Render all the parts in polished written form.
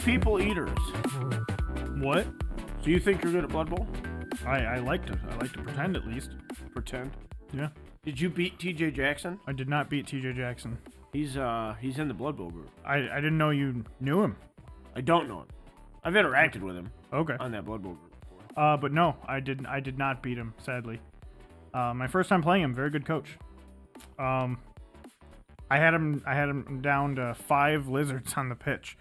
People eaters. What? Do you think you're good at Blood Bowl? I like to pretend at least. Pretend. Yeah. Did you beat TJ Jackson? I did not beat TJ Jackson. He's in the Blood Bowl group. I didn't know you knew him. I don't know him. I've interacted with him. Okay. On that Blood Bowl group before. But no, I did not beat him, sadly. My first time playing him, very good coach. I had him down to 5 lizards on the pitch,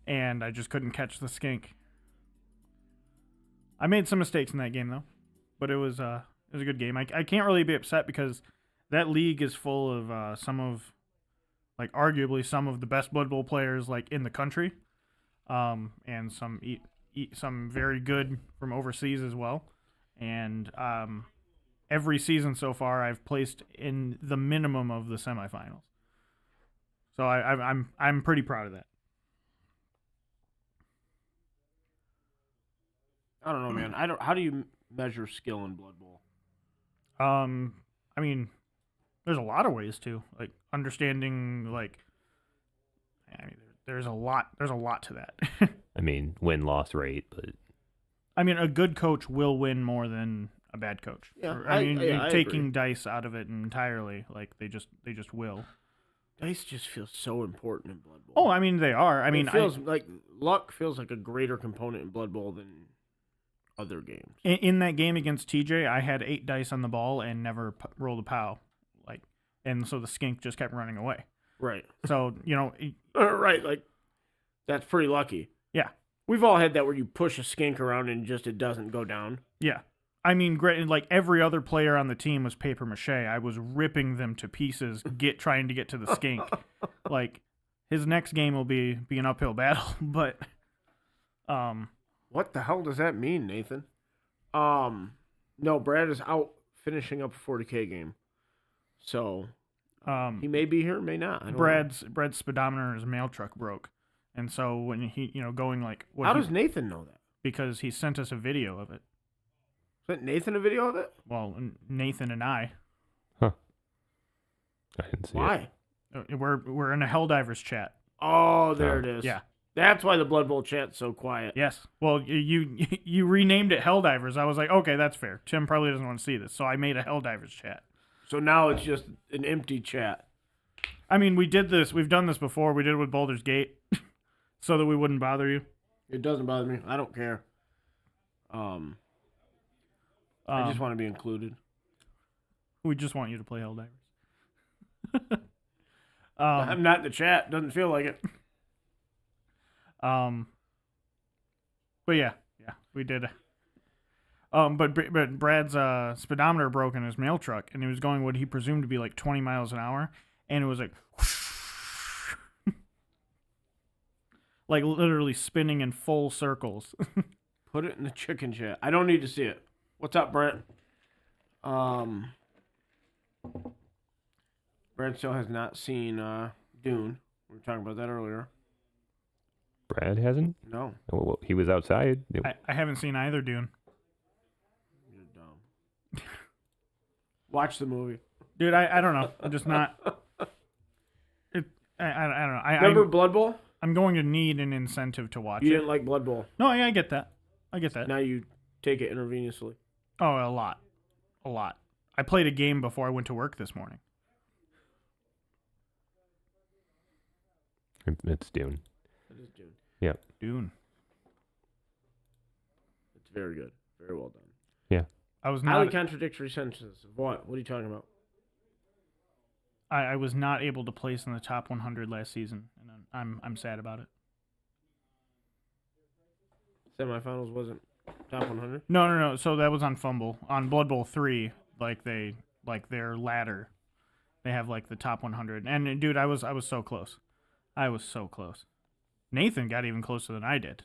and I just couldn't catch the skink. I made some mistakes in that game though, but it was a good game. I can't really be upset because that league is full of arguably some of the best Blood Bowl players like in the country, and some very good from overseas as well. And every season so far, I've placed in the minimum of the semifinals. So I'm pretty proud of that. I don't know, man. How do you measure skill in Blood Bowl? I mean, there's a lot of ways to understanding. There's a lot to that. I mean, win-loss rate, but I mean, a good coach will win more than a bad coach. Yeah, I taking agree. dice out of it entirely, they just will. Dice just feels so important in Blood Bowl. Oh, I mean, they are. I mean, it feels like luck feels like a greater component in Blood Bowl than other games. In that game against TJ, I had 8 dice on the ball and never rolled a POW, and so the skink just kept running away. Right. So right, that's pretty lucky. Yeah. We've all had that where you push a skink around and just it doesn't go down. Yeah. I mean, great. Every other player on the team was paper mache. I was ripping them to pieces, trying to get to the skink. His next game will be an uphill battle, but what the hell does that mean, Nathan? No, Brad is out finishing up a 40K game, so he may be here, may not. I don't know. Brad's speedometer in his mail truck broke, and so when he going how does Nathan know that? Because he sent us a video of it. Sent Nathan a video of it? Well, Nathan and I. Huh. I didn't see Why? it. We're in a Helldivers chat. Oh, there it is. Yeah. That's why the Blood Bowl chat's so quiet. Yes. Well, you renamed it Helldivers. I was like, okay, that's fair. Tim probably doesn't want to see this, so I made a Helldivers chat. So now it's just an empty chat. I mean, we've done this before. We did it with Boulder's Gate, so that we wouldn't bother you. It doesn't bother me. I don't care. I just want to be included. We just want you to play Helldivers. I'm not in the chat. Doesn't feel like it. But yeah, we did. But Brad's speedometer broke in his mail truck, and he was going what he presumed to be 20 miles an hour, and it was literally spinning in full circles. Put it in the chicken chat. I don't need to see it. What's up, Brent? Brent still has not seen Dune. We were talking about that earlier. Brad hasn't? No. Well, he was outside. I haven't seen either Dune. You're dumb. Watch the movie. Dude, I don't know. I'm just not. I don't know. Remember Blood Bowl? I'm going to need an incentive to watch it. You didn't like Blood Bowl. No, I get that. Now you take it intravenously. Oh, a lot. I played a game before I went to work this morning. It's Dune. It is Dune. Yeah. Dune. It's very good. Very well done. Yeah. I was Highly not contradictory sentences. What? What are you talking about? I was not able to place in the top 100 last season, and I'm sad about it. Semifinals wasn't Top 100? No. So that was on Fumble. On Blood Bowl 3, their ladder, they have like the top 100. And dude, I was so close. I was so close. Nathan got even closer than I did.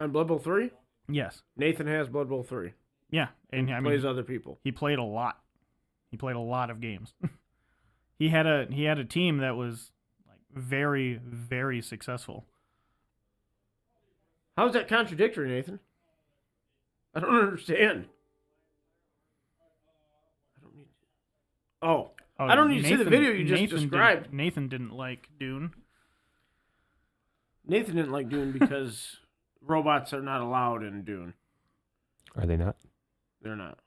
On Blood Bowl 3? Yes. Nathan has Blood Bowl 3. Yeah, and Plays other people. He played a lot. He played a lot of games. He had a team that was like very, very successful. How is that contradictory, Nathan? I don't understand. I don't need to see the video you just described. Nathan didn't like Dune. Nathan didn't like Dune because robots are not allowed in Dune. Are they not? They're not.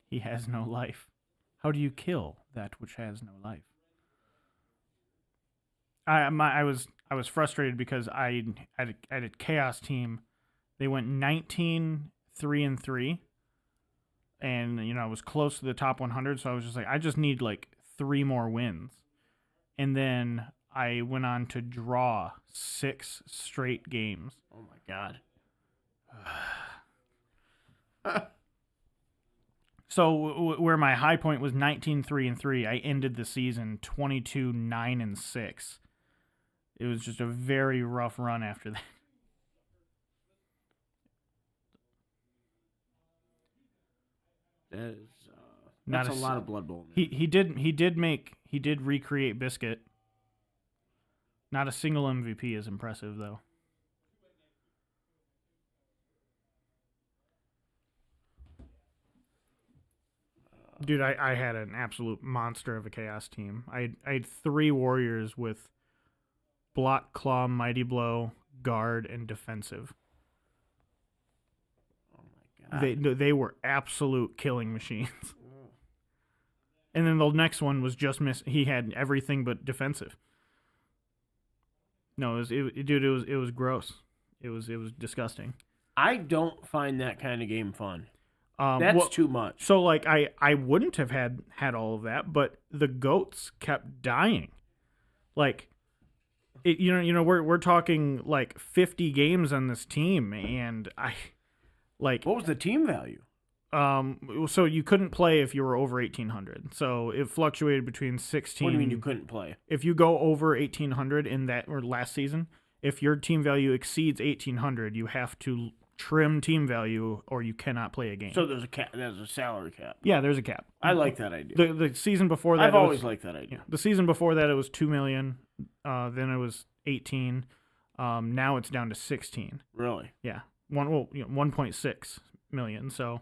He has no life. How do you kill that which has no life? I was frustrated because I had a chaos team. They went 19-3-3, and I was close to the top 100. So I was just like, I just need like 3 more wins, and then I went on to draw 6 straight games. Oh my god. So where my high point was 19-3-3, I ended the season 22-9-6. It was just a very rough run after that. That's a lot of Blood Bowl. He did recreate Biscuit. Not a single MVP is impressive though. Dude, I had an absolute monster of a chaos team. I had 3 warriors with block, claw, mighty blow, guard, and defensive. Oh my god. They were absolute killing machines. And then the next one was just he had everything but defensive. No, it was gross. It was disgusting. I don't find that kind of game fun. That's too much. So, like, I wouldn't have had all of that, but the goats kept dying. Like, we're talking like 50 games on this team, and what was the team value? So you couldn't play if you were over 1,800. So it fluctuated between 16. What do you mean you couldn't play? If you go over 1,800 in that or last season, if your team value exceeds 1,800, you have to trim team value or you cannot play a game. So there's a cap. There's a salary cap. Yeah, there's a cap. I like that idea. The season before that, I've always liked that idea. Yeah, the season before that, it was 2 million. Then it was 18. Now it's down to 16. Really? Yeah. 1.6 million. So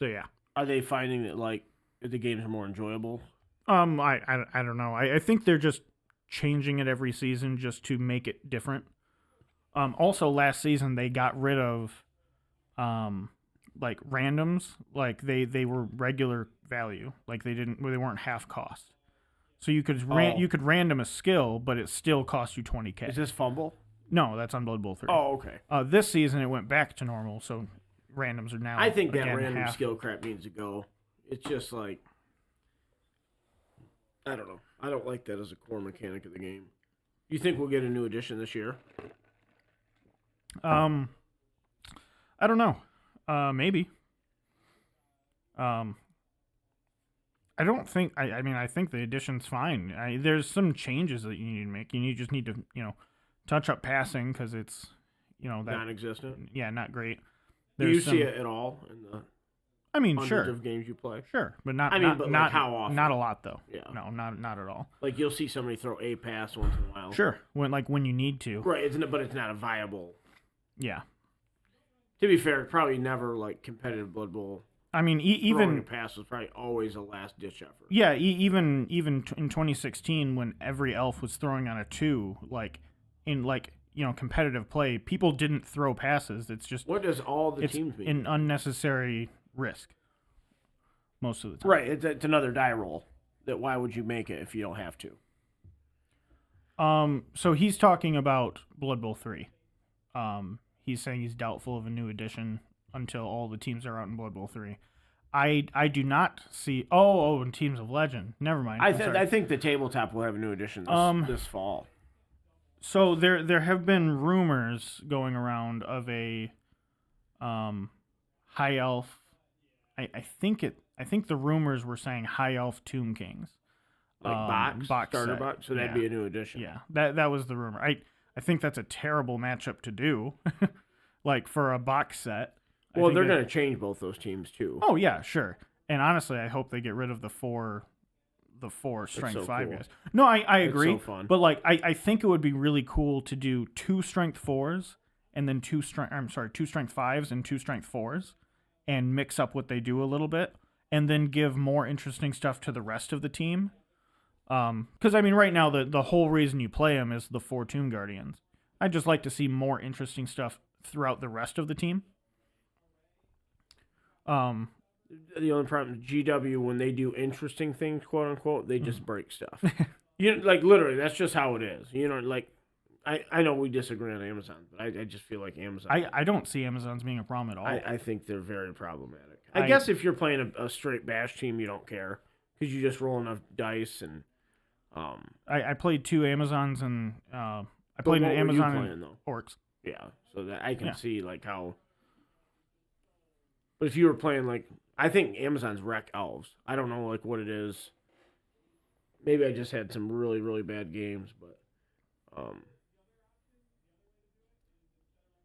yeah. Are they finding that like the games are more enjoyable? I don't know. I think they're just changing it every season just to make it different. Also, last season they got rid of, like randoms. Like they were regular value. Like they weren't half cost. So you could random a skill, but it still cost you 20K. Is this Fumble? No, that's on Blood Bowl 3. Oh, okay. This season it went back to normal, so randoms are now. I think that again, random half. skill crap needs to go. It's just like, I don't know. I don't like that as a core mechanic of the game. You think we'll get a new edition this year? I don't know. Maybe. I don't think. I think the edition's fine. There's some changes that you need to make. You just need to, touch up passing because it's, that non-existent. Yeah, not great. Do you see it at all in the? Sure. Of games you play. Sure, but not. But like how often? Not a lot though. Yeah. No, not at all. Like you'll see somebody throw a pass once in a while. Sure, when you need to. Right, but it's not a viable. Yeah. To be fair, probably never like competitive Blood Bowl. Even throwing a pass was probably always a last ditch effort. Yeah, even in 2016 when every elf was throwing on a 2, like in competitive play, people didn't throw passes. It's just what does all the teams mean? An unnecessary risk. Most of the time. Right, it's another die roll. That why would you make it if you don't have to? So he's talking about Blood Bowl 3. He's saying he's doubtful of a new edition until all the teams are out in Blood Bowl 3. I do not see. In Teams of Legend. Never mind. I think the tabletop will have a new edition this fall. So there have been rumors going around of a high elf. I think the rumors were saying high elf Tomb Kings. Like starter set. box, so that'd be a new addition. Yeah, that was the rumor. I think that's a terrible matchup to do, like for a box set. Well, they're going to change both those teams too. Oh yeah, sure. And honestly, I hope they get rid of the four strength 5 cool. guys. No, I agree. It's so fun. But like I think it would be really cool to do 2 strength 4s and then 2 strength 5s and 2 strength 4s and mix up what they do a little bit and then give more interesting stuff to the rest of the team. Because I mean, right now the whole reason you play them is the 4 Tomb Guardians. I'd just like to see more interesting stuff throughout the rest of the team. The only problem is GW, when they do interesting things, quote unquote, they just break stuff. Like literally, that's just how it is. Like I know we disagree on Amazon, but I just feel like Amazon. I don't see Amazon's being a problem at all. I think they're very problematic. I guess if you're playing a straight bash team, you don't care because you just roll enough dice and. I played 2 Amazons and I played an Amazon and Orcs. Yeah, so that I can see like how. But if you were playing like, I think Amazon's wreck elves. I don't know like what it is. Maybe I just had some really really bad games, but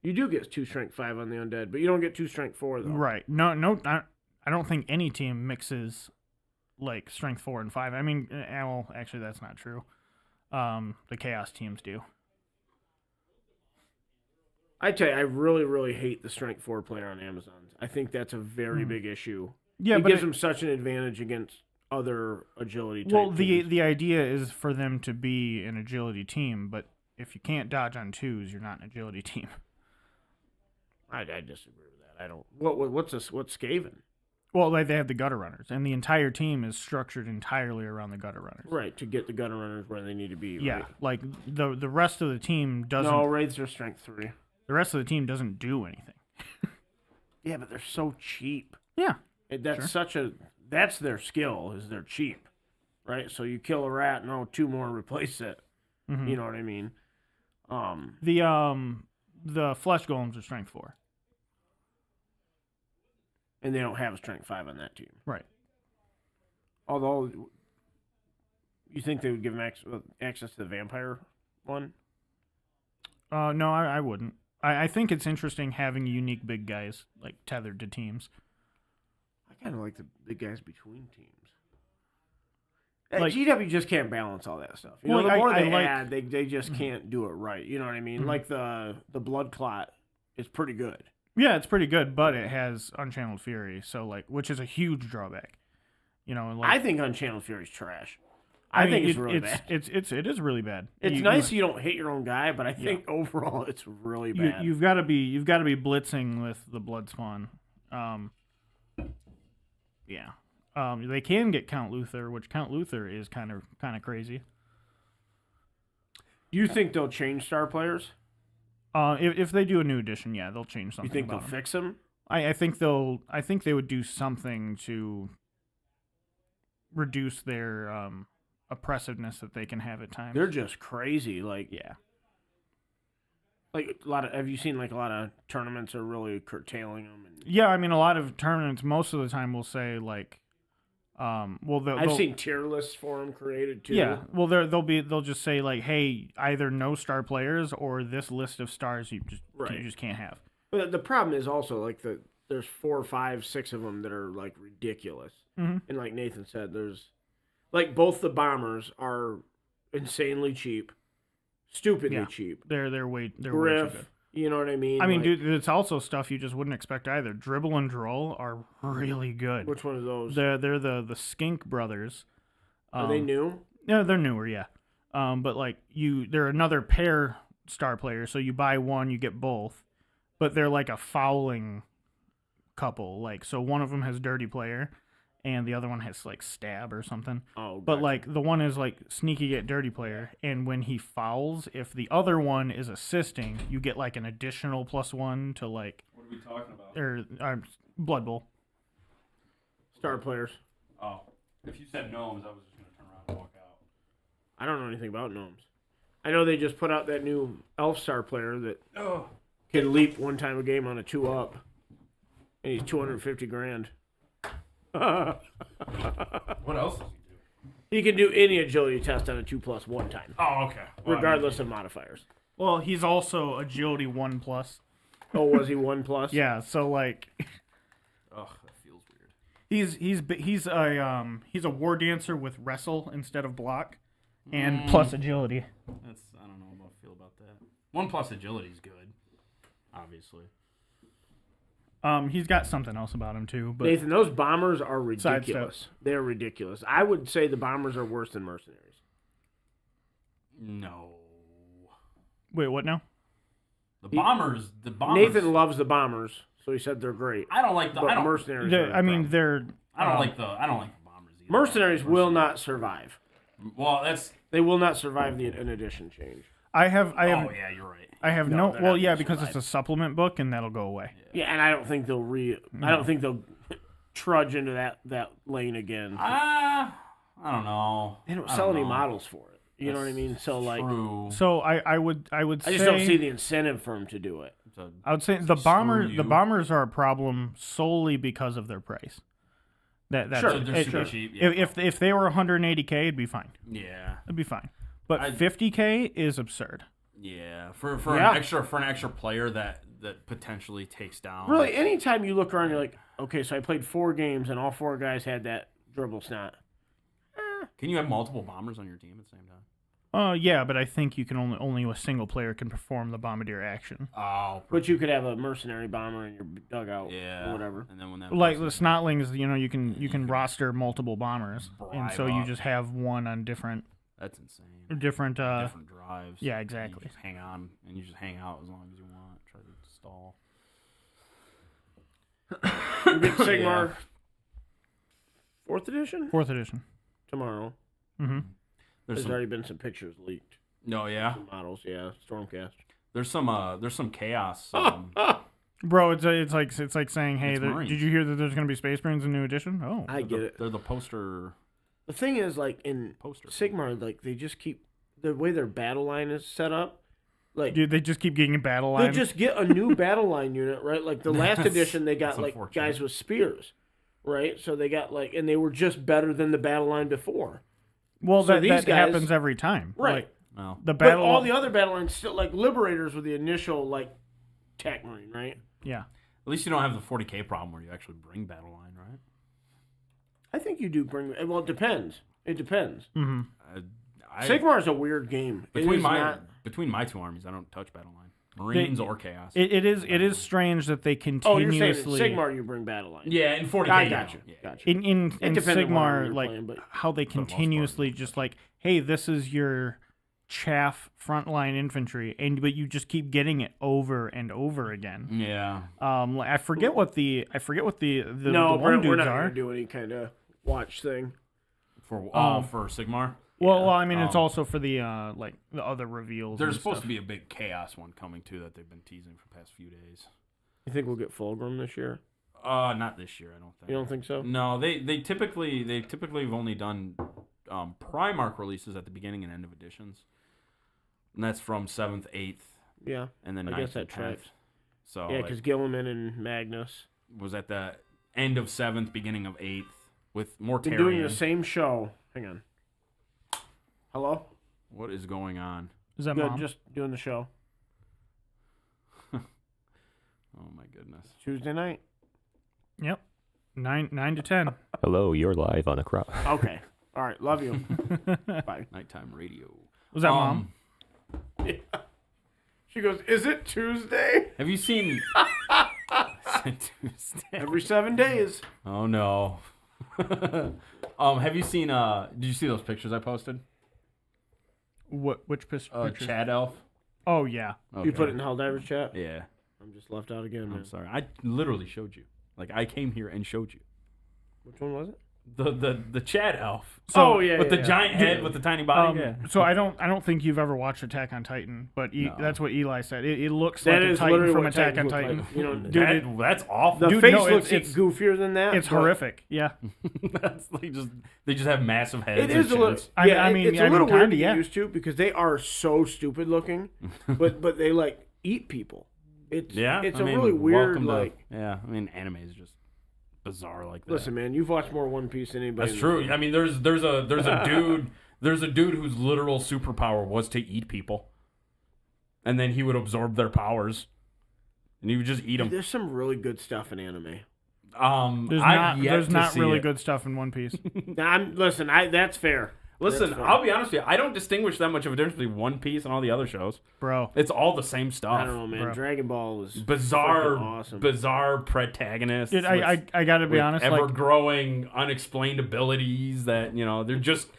you do get 2 strength 5 on the undead, but you don't get 2 strength 4 though. Right? No, I don't think any team mixes. Like strength 4 and 5. I mean, well, actually, that's not true. The chaos teams do. I tell you, I really, really hate the strength 4 player on Amazon. I think that's a very big issue. Yeah, it but gives them such an advantage against other agility. Well, the idea is for them to be an agility team, but if you can't dodge on 2s, you're not an agility team. I disagree with that. I don't. What's Skaven? Well, like they have the gutter runners, and the entire team is structured entirely around the gutter runners. Right, to get the gutter runners where they need to be. Yeah, right? like the rest of the team doesn't. No, Wraiths are strength 3. The rest of the team doesn't do anything. Yeah, but they're so cheap. Yeah, That's their skill. Is they're cheap, right? So you kill a rat, 2 more replace it. Mm-hmm. You know what I mean? The flesh golems are strength 4. And they don't have a strength 5 on that team. Right. Although, you think they would give them access to the vampire one? No, I wouldn't. I think it's interesting having unique big guys, like, tethered to teams. I kind of like the big guys between teams. Like, GW just can't balance all that stuff. The more they add, they just can't do it right. You know what I mean? Mm-hmm. Like, the blood clot is pretty good. Yeah, it's pretty good, but it has Unchanneled Fury, so like, which is a huge drawback. I think Unchanneled Fury is trash. I think it's really bad. It is really bad. It's nice you don't hit your own guy, but I think overall it's really bad. You've got to be blitzing with the blood spawn. They can get Count Luthor, which Count Luthor is kind of crazy. Do you think they'll change star players? If they do a new edition, yeah, they'll change something. You think they'll fix them? I think they would do something to reduce their oppressiveness that they can have at times. They're just crazy. Yeah. Like have you seen like a lot of tournaments are really curtailing them? Yeah, I mean a lot of tournaments most of the time will say like, I've seen tier lists for them created too. Yeah, well they'll just say like, hey, either no star players or this list of stars you just can't have. But the problem is also like there's 4, 5, 6 of them that are like ridiculous. Mm-hmm. And like Nathan said, there's like both the bombers are insanely cheap, stupidly cheap. They're way too good. You know what I mean? I mean, dude, it's also stuff you just wouldn't expect either. Dribble and Droll are really good. Which one of those? They're the Skink brothers. Are they new? Yeah, they're newer, yeah. But like they're another pair star player, so you buy one, you get both. But they're like a fouling couple. Like, so one of them has Dirty Player, and the other one has like Stab or something. Oh, gotcha. But like the one is like Sneaky at Dirty Player, and when he fouls, if the other one is assisting, you get like an additional +1 to like. What are we talking about? Or Blood Bowl. Star players. Oh, if you said gnomes, I was just gonna turn around and walk out. I don't know anything about gnomes. I know they just put out that new Elf Star player that can leap one time a game on a 2-up, and he's $250,000. What else does he do? He can do any agility test on a 2+ one time. Oh, okay. Well, Regardless of modifiers. Well, he's also agility 1+. Oh, was he 1+? Yeah, so like Ugh, that feels weird. he's a war dancer with wrestle instead of block, and plus agility. I don't know how I feel about that. 1+ agility is good, obviously. He's got something else about him too. But Nathan, those bombers are ridiculous. They're ridiculous. I would say the bombers are worse than mercenaries. No. Wait, what now? The bombers. Nathan loves the bombers, so he said they're great. I don't like the. But I don't. mercenaries. They're- are I mean, problem. they're. I don't like the. I don't like the bombers either. Mercenaries will not survive. Well, that's. They will not survive an edition change. I have. Oh yeah, you're right. I have No, no. they're Well, not yeah, gonna because survive. it's a supplement book, and that'll go away. Yeah, and I don't think they'll I don't think they'll trudge into that lane again. I don't know. They don't I sell any know. models for it. You know what I mean? So like, True. So I would I say just don't see the incentive for them to do it. I would say the you. bombers are a problem solely because of their price. That's Sure. So they're it. super cheap. Yeah. If they were 180K, it'd be fine. Yeah. It'd be fine. But I- 50K is absurd. Yeah. For Yeah. an extra player that potentially takes down. Really, anytime you look around, you're like, okay, so I played 4 games and all 4 guys had that dribble snot. Can you have multiple bombers on your team at the same time? Yeah, but I think you can only a single player can perform the bombardier action. Oh. But you could have a mercenary bomber in your dugout Yeah. or whatever. And then when that Like the person- snotlings, you can roster multiple bombers, and so bribe you up. just have one on different That's insane. different. Different drives. yeah, and exactly. You just hang on and you just hang out as long as you want. Try to stall. You get Sigmar 4th edition 4th edition. tomorrow. Mm-hmm. There's already been some pictures leaked. No, yeah. Some models, yeah. Stormcast. There's some chaos. Bro, it's like saying, hey, It's Marines. did you hear that there's going to be Space Marines in new edition? Oh, I get it. They're the poster. The thing is, like in Poster. Sigmar, like they just keep the way their battle line is set up. Like dude, they just keep getting battle they line. just get a new battle line unit, right? Like the last That's- edition, they got that's like unfortunate. guys with spears, right? So they got like, and they were just better than the battle line before, well, so that these that guys- happens every time, right? Like, Well, the But battle, all the other battle lines still like Liberators were the initial like tech marine, right? yeah. at least you don't have the 40K problem where you actually bring battle line, right? I think you do bring. Well, it depends. It depends. Mm-hmm. Sigmar is a weird game. It between is between my two armies, I don't touch battle line. Marines or chaos. It is strange that they Oh, you're saying in continuously. Sigmar you bring battle line. yeah, in 40K. I you got you. don't. Yeah. Got you. In It depends on what army Sigmar, you're like playing, but how they most part, continuously yeah. just like, hey, this is your chaff frontline infantry, but you just keep getting it over and over again. Yeah. Like, I forget what the no, the one we're dudes not are. gonna do any kind of watch thing. For Sigmar. Well, I mean, it's Um, also for the like the other reveals. There's and supposed stuff. to be a big chaos one coming too that they've been teasing for the past few days. You think we'll get Fulgrim this year? Not this year, I don't think. You don't think so? No, they typically have only done Primarch releases at the beginning and end of editions, and that's from 7th, 8th, Yeah. and then I 9th guess that and 10th. tracks. So Yeah, like, because Gilliman and Magnus was at the end of 7th, beginning of 8th with been Mortarion. doing the same show. Hang on. Hello? What is going on? Is that Good, mom? just doing the show. Oh my goodness. Tuesday night. Yep. 9 to 10. Hello, you're live on Acropolis. Okay. All right. Love you. Bye. Nighttime radio. Was that mom? She goes, is it Tuesday? Have you seen? Tuesday. Every 7 days. Oh no. Have you seen? Did you see those pictures I posted? Which picture? Chad Elf. Oh yeah. You put it in the Helldivers chat? Yeah. I'm just left out again, man. I'm sorry. I literally showed you. Like I came here and showed you. Which one was it? The Chad elf. So, with the giant head with the tiny body. So I don't think you've ever watched Attack on Titan, but that's what Eli said. It looks that like a Titan from Attack on Titan. Like. You know, dude, that's awful. The face looks goofier than that. It's horrific. Yeah, that's they just have massive heads. It is a little. I mean, it's a little weird to get used to because they are so stupid looking, but they like eat people. It's really weird. Anime is just bizarre like that. Listen, man, you've watched more One Piece than anybody. That's true. I mean, there's a dude whose literal superpower was to eat people, and then he would absorb their powers, and he would just eat them. There's some really good stuff in anime. There's not really good stuff in One Piece. That's fair. Listen, I'll be honest with you. I don't distinguish that much of a difference between One Piece and all the other shows. Bro. It's all the same stuff. I don't know, man. Bro. Dragon Ball is bizarre, awesome. Bizarre protagonists. Dude, I gotta be honest. Ever-growing, unexplained abilities that, they're just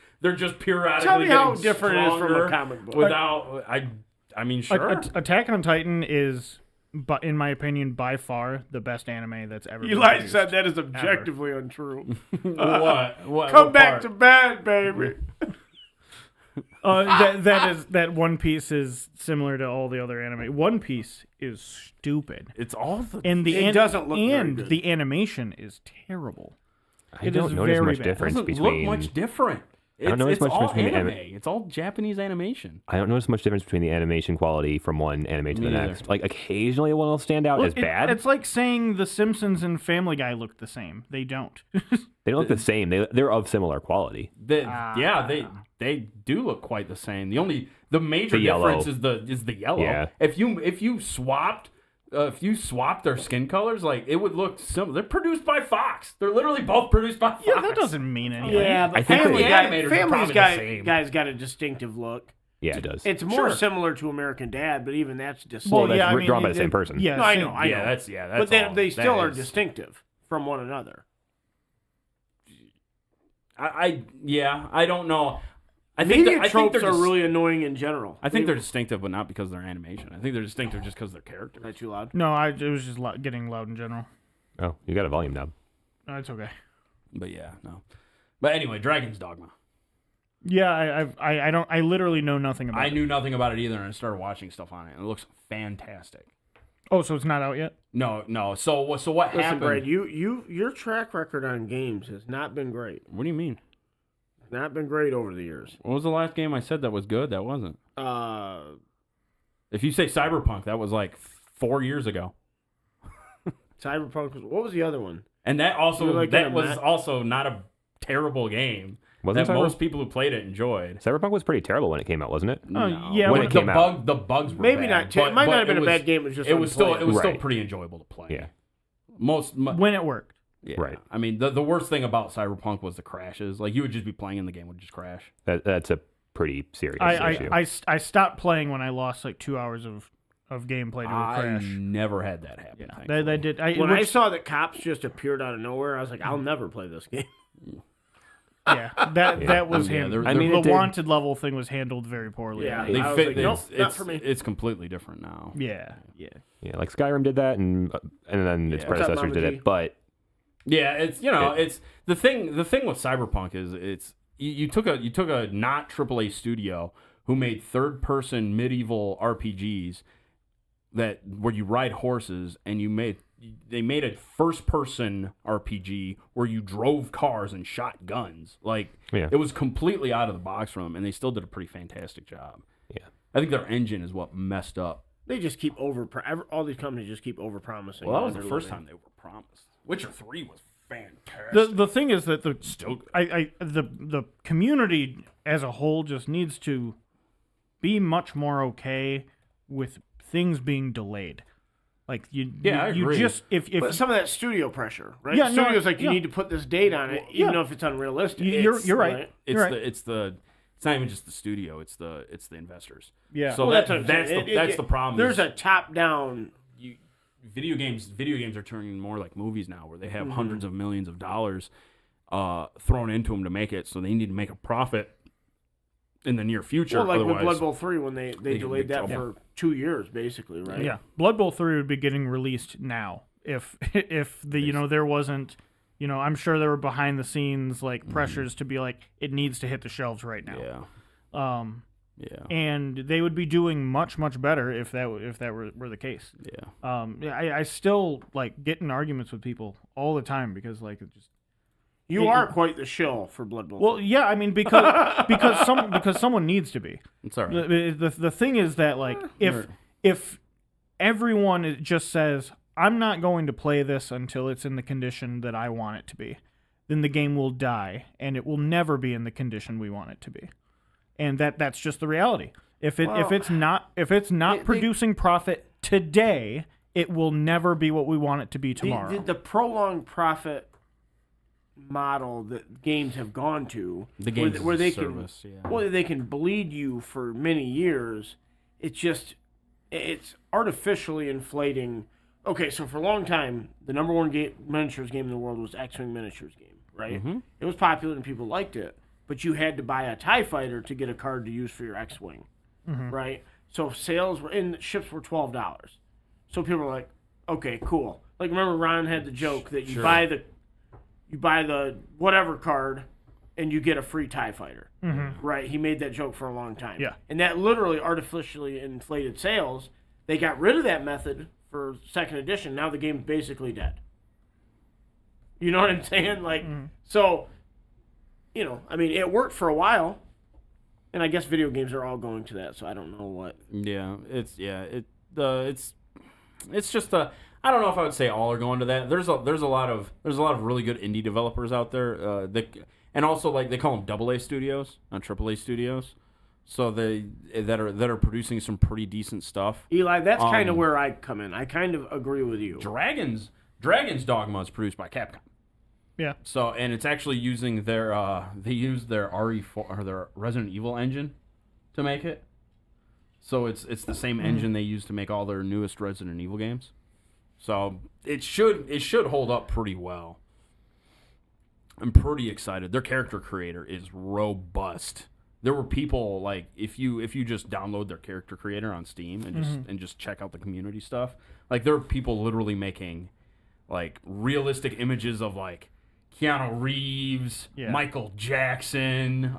periodically Tell me how getting different it is from a comic book. I mean, sure. Attack on Titan is, but in my opinion, by far the best anime that's ever been Eli produced, said that is objectively untrue. What? Come back to bed, baby. That One Piece is similar to all the other anime. One Piece is stupid. It's all the it doesn't look very good. The animation is terrible. I don't notice much difference between. It doesn't look much different. I don't notice much difference between anime. It's all Japanese animation. I don't notice much difference between the animation quality from one anime to the next. Like occasionally one will stand out as bad. It's like saying The Simpsons and Family Guy look the same. They don't. They don't look the same. They're of similar quality. They do look quite the same. The major difference is the yellow. Yeah. If you swapped their skin colors, like it would look similar. They're produced by Fox. They're literally both produced by Fox. Yeah, that doesn't mean anything. Yeah, but Family Guy's got a distinctive look. Yeah, it does. It's more similar to American Dad, but even that's distinctive. Well, that's drawn by the same person. Yeah, no, I know. That's but they still are distinctive from one another. I don't know. I think tropes are really annoying in general. I think they're distinctive, but not because of their animation. I think they're distinctive just because of their characters. Is that too loud? No, it was just getting loud in general. Oh, you got a volume knob. No, it's okay. But yeah, no. But anyway, Dragon's Dogma. Yeah, I literally know nothing about it. I knew nothing about it either, and I started watching stuff on it, and it looks fantastic. Oh, so it's not out yet? No. So what happened? Listen, Brad, your track record on games has not been great. What do you mean? Not been great over the years. What was the last game I said that was good? That wasn't. If you say Cyberpunk, that was like 4 years ago. Cyberpunk. What was the other one? And that also was also not a terrible game. Most people who played it enjoyed. Cyberpunk was pretty terrible when it came out, wasn't it? No. Yeah, when it came out. The bugs were maybe bad, not. It might not have been a bad game. It was still pretty enjoyable to play. Yeah. When it worked. Yeah. Right. I mean, the worst thing about Cyberpunk was the crashes. Like, you would just be playing and the game would just crash. That's a pretty serious issue. I stopped playing when I lost like 2 hours of gameplay to a crash. I never had that happen. Yeah, they did. I saw that cops just appeared out of nowhere, I was like, I'll never play this game. Yeah, that was handled. The wanted level thing was handled very poorly. Yeah, not for me. It's completely different now. Yeah. Like Skyrim did that, and then its predecessors did it, but. Yeah, it's it's the thing with Cyberpunk is you took a not AAA studio who made third-person medieval RPGs where you ride horses, and they made a first-person RPG where you drove cars and shot guns. Like, it was completely out of the box from them, and they still did a pretty fantastic job. Yeah, I think their engine is what messed up. They just keep all these companies just keep overpromising. Well, that was the first time they were promised. Witcher 3 was fantastic. The thing is that the community as a whole just needs to be much more okay with things being delayed. Like you just but some of that studio pressure, right? Yeah, Studio's you need to put this date on it, even though if it's unrealistic. You're right. It's not even just the studio; it's the investors. Yeah. So that's the problem. There's a top down. Video games are turning more like movies now, where they have hundreds of millions of dollars thrown into them to make it, so they need to make a profit in the near future. Well, like with Blood Bowl 3, when they delayed that for 2 years, basically, right? Yeah, Blood Bowl 3 would be getting released now if there wasn't I'm sure there were behind the scenes like pressures to be like, it needs to hit the shelves right now. Yeah. And they would be doing much, much better if that were the case. Yeah. I still like get in arguments with people all the time because like it just. You are quite the shill for Blood Bowl. Well, yeah, I mean because someone needs to be. It's all right. The thing is that like if everyone just says I'm not going to play this until it's in the condition that I want it to be, then the game will die and it will never be in the condition we want it to be, and that's just the reality. If it's not producing profit today, it will never be what we want it to be tomorrow. The prolonged profit model that games have gone to, where they can bleed you for many years, it's artificially inflating. Okay, so for a long time, the number one miniatures game in the world was X-Wing miniatures game, right? Mm-hmm. It was popular and people liked it, but you had to buy a TIE fighter to get a card to use for your X-Wing, right? So sales were ships were $12. So people were like, okay, cool. Like remember Ron had the joke that you buy the whatever card and you get a free TIE fighter, right? He made that joke for a long time. Yeah. And that literally artificially inflated sales. They got rid of that method for second edition. Now the game's basically dead. You know what I'm saying? Like, so, I mean, it worked for a while. And I guess video games are all going to that, so I don't know what. Yeah, it's just I don't know if I would say all are going to that. There's a lot of really good indie developers out there and also like they call them AA studios, not AAA studios. So that are producing some pretty decent stuff. Eli, that's kind of where I come in. I kind of agree with you. Dragon's Dogma is produced by Capcom. Yeah. So and it's actually using their they use their RE4 or their Resident Evil engine to make it. So it's the same engine they use to make all their newest Resident Evil games. So it should hold up pretty well. I'm pretty excited. Their character creator is robust. There were people like if you just download their character creator on Steam and just check out the community stuff, like there are people literally making like realistic images of like Keanu Reeves, Michael Jackson,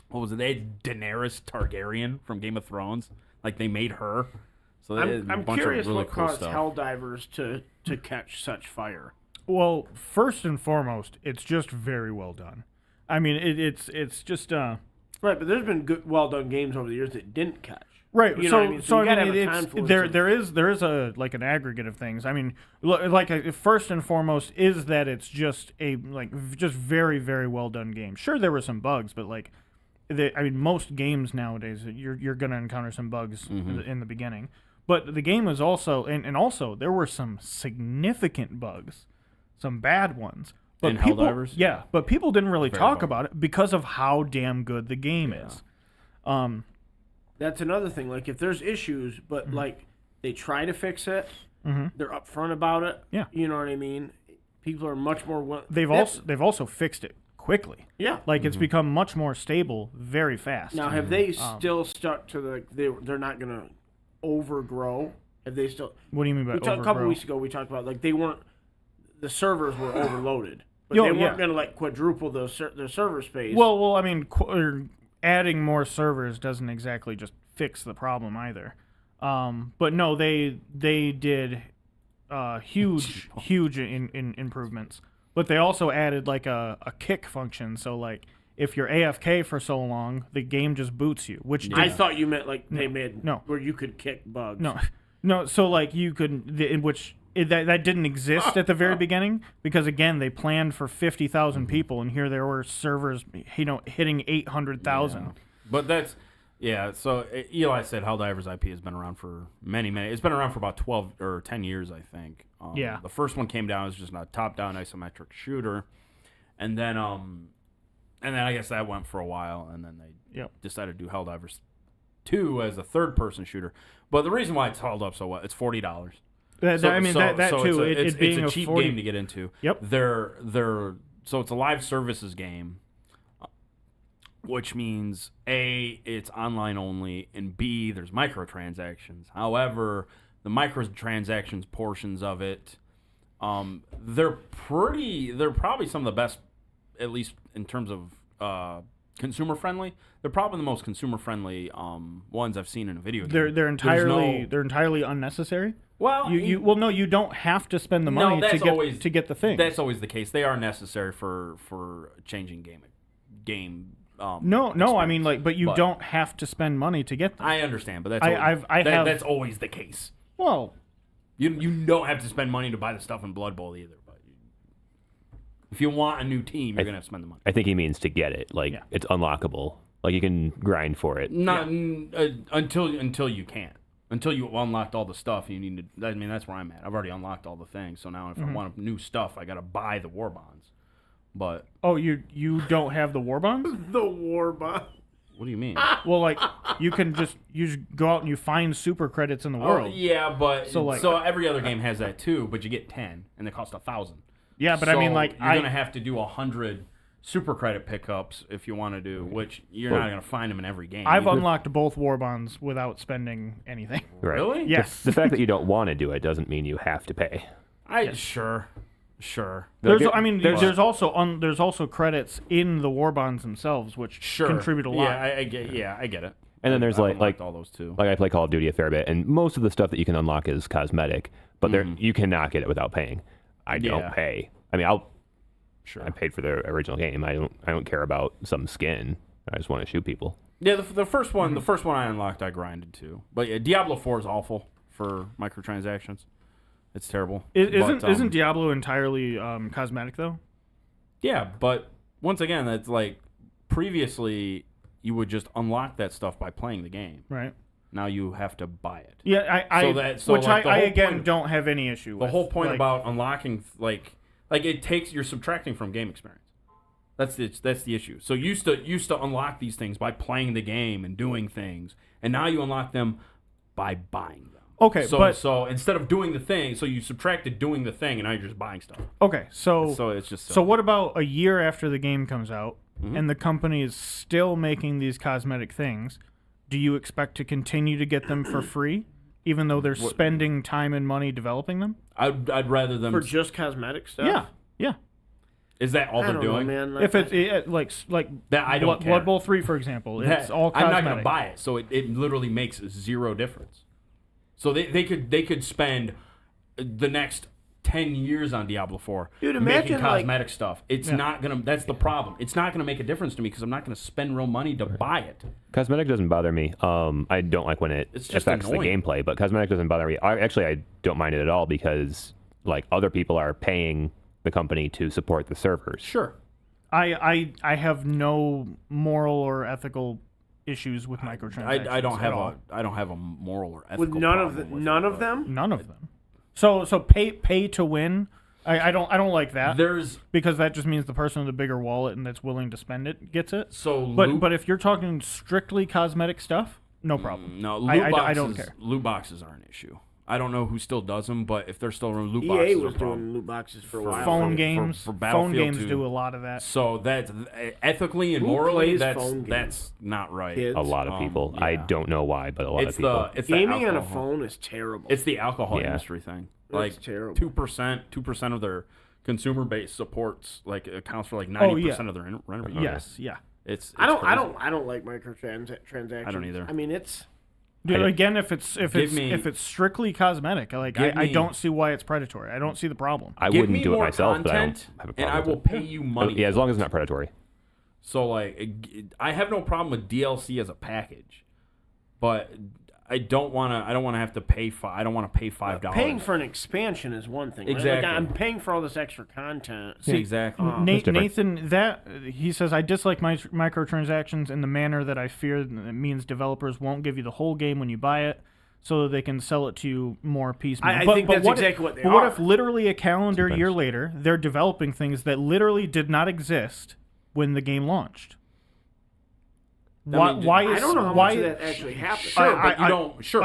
what was it? They had Daenerys Targaryen from Game of Thrones. Like they made her. So I'm curious what caused Helldivers to catch such fire. Well, first and foremost, it's just very well done. I mean, it's just right, but there's been good, well done games over the years that didn't catch. Right, you know what I mean? So I mean, there is a like an aggregate of things. I mean, first and foremost is that it's just just very very well done game. Sure, there were some bugs, but most games nowadays you're gonna encounter some bugs in the beginning. But the game was also and also there were some significant bugs, some bad ones. But Helldivers? But people didn't really talk about it because of how damn good the game is. That's another thing. Like, if there's issues, but, they try to fix it, they're upfront about it. Yeah. You know what I mean? People are much more... They've also fixed it quickly. Yeah. Like, it's become much more stable very fast. Now, have they still stuck to they're not going to overgrow? Have they still... What do you mean by overgrow? A couple weeks ago, we talked about, they weren't... The servers were overloaded. But they weren't going to quadruple their server space. Well, I mean, adding more servers doesn't exactly just fix the problem either. But no, they did huge improvements. But they also added a kick function. So if you're AFK for so long, the game just boots you. Which I thought you meant they made where you could kick bugs. No. So you could that didn't exist at the very beginning because again they planned for 50,000 people and here there were servers hitting 800,000. But that's so Eli said Helldivers IP has been around for many it's been around for about 12 or 10 years I think. The first one came down as just a top-down isometric shooter, and then I guess that went for a while, and then they decided to do Helldivers 2 as a third-person shooter. But the reason why it's held up so well, it's $40. That too. It's being a cheap game to get into. Yep. So it's a live services game, which means A, it's online only, and B, there's microtransactions. However, the microtransactions portions of it they're probably some of the best, at least in terms of consumer friendly. They're probably the most consumer friendly ones I've seen in a video game. They're entirely unnecessary. Well, you don't have to spend the money to get the thing. That's always the case. They are necessary for changing game. No, I mean but you don't have to spend money to get them. I understand, but that's always the case. Well, you don't have to spend money to buy the stuff in Blood Bowl either. But if you want a new team, you're gonna have to spend the money. I think he means to get it. It's unlockable. Like you can grind for it. Not until you can't. Until you unlocked all the stuff, you need to. I mean, that's where I'm at. I've already unlocked all the things, so now if I want new stuff, I got to buy the war bonds. But you don't have the war bonds? The war bond. What do you mean? Well, you just go out and you find super credits in the world. Yeah, but so every other game has that too. But you get 10, and they cost 1,000. Yeah, but I mean, you're gonna have to do 100 super credit pickups if you want to do, which you're not going to find them in every game. I've unlocked both war bonds without spending anything. Right. Really? Yes. The fact that you don't want to do it doesn't mean you have to pay. Sure. There's also credits in the war bonds themselves, which contribute a lot. Yeah, I get it. And then there's like all those too. Like I play Call of Duty a fair bit, and most of the stuff that you can unlock is cosmetic, but you cannot get it without paying. I don't pay. I mean, I paid for the original game. I don't care about some skin. I just want to shoot people. Yeah, the first one I unlocked, I grinded too. But yeah, Diablo 4 is awful for microtransactions. It's terrible. Isn't Diablo entirely cosmetic though? Yeah, but once again, that's like previously you would just unlock that stuff by playing the game. Right. Now you have to buy it. Yeah, I again don't have any issue with. The whole point about unlocking you're subtracting from game experience. That's the issue. So you used to unlock these things by playing the game and doing things, and now you unlock them by buying them. Okay, so instead of doing the thing, so you subtracted doing the thing, and now you're just buying stuff. Okay, so it's just so what about a year after the game comes out, and the company is still making these cosmetic things? Do you expect to continue to get them for free, even though they're spending time and money developing them? I'd rather them for just cosmetic stuff. Yeah. Is that all they're doing? Man. If it's like that, I don't care. Blood Bowl 3, for example, it's all cosmetic. I'm not going to buy it, so it literally makes zero difference. So they could spend the next 10 years on Diablo 4 making cosmetic stuff. It's not gonna. That's the problem. It's not gonna make a difference to me because I'm not gonna spend real money to buy it. Cosmetic doesn't bother me. I don't like when it affects the gameplay, but cosmetic doesn't bother me. I don't mind it at all because like other people are paying the company to support the servers. Sure. I have no moral or ethical issues with microtransactions. I don't have a moral or ethical with none of them. None of them. So pay to win. I don't like that. Because that just means the person with the bigger wallet and that's willing to spend it gets it. But if you're talking strictly cosmetic stuff, no problem. No, I don't care. Loot boxes are an issue. I don't know who still does them, but if they're still loot boxes, EA was doing loot boxes for a while. Phone games, for Battlefield phone games 2. do a lot of that. So that's ethically and morally, that's not right. A lot of people. Yeah. I don't know why, but a lot of people. Gaming on a phone is terrible. It's the alcohol industry thing. Like terrible. 2% of their consumer base accounts for like 90% of their revenue. Yes, yeah. It's I don't like microtransactions. I don't either. I mean, it's. Dude, again, if it's strictly cosmetic, I don't see why it's predatory. I don't see the problem. I wouldn't do it myself, but I don't have a problem. And I will pay you money. Yeah, as long as it's not predatory. So I have no problem with DLC as a package, but I don't want to have to pay. I don't want to pay $5. Paying for an expansion is one thing. Right? Exactly. I'm paying for all this extra content. See, exactly. Nathan, he says, I dislike microtransactions in the manner that I fear it means developers won't give you the whole game when you buy it, so that they can sell it to you more piecemeal. I think that's exactly what they are. But what if literally a calendar year later they're developing things that literally did not exist when the game launched? Why is I don't know how much of that actually happens. Sure,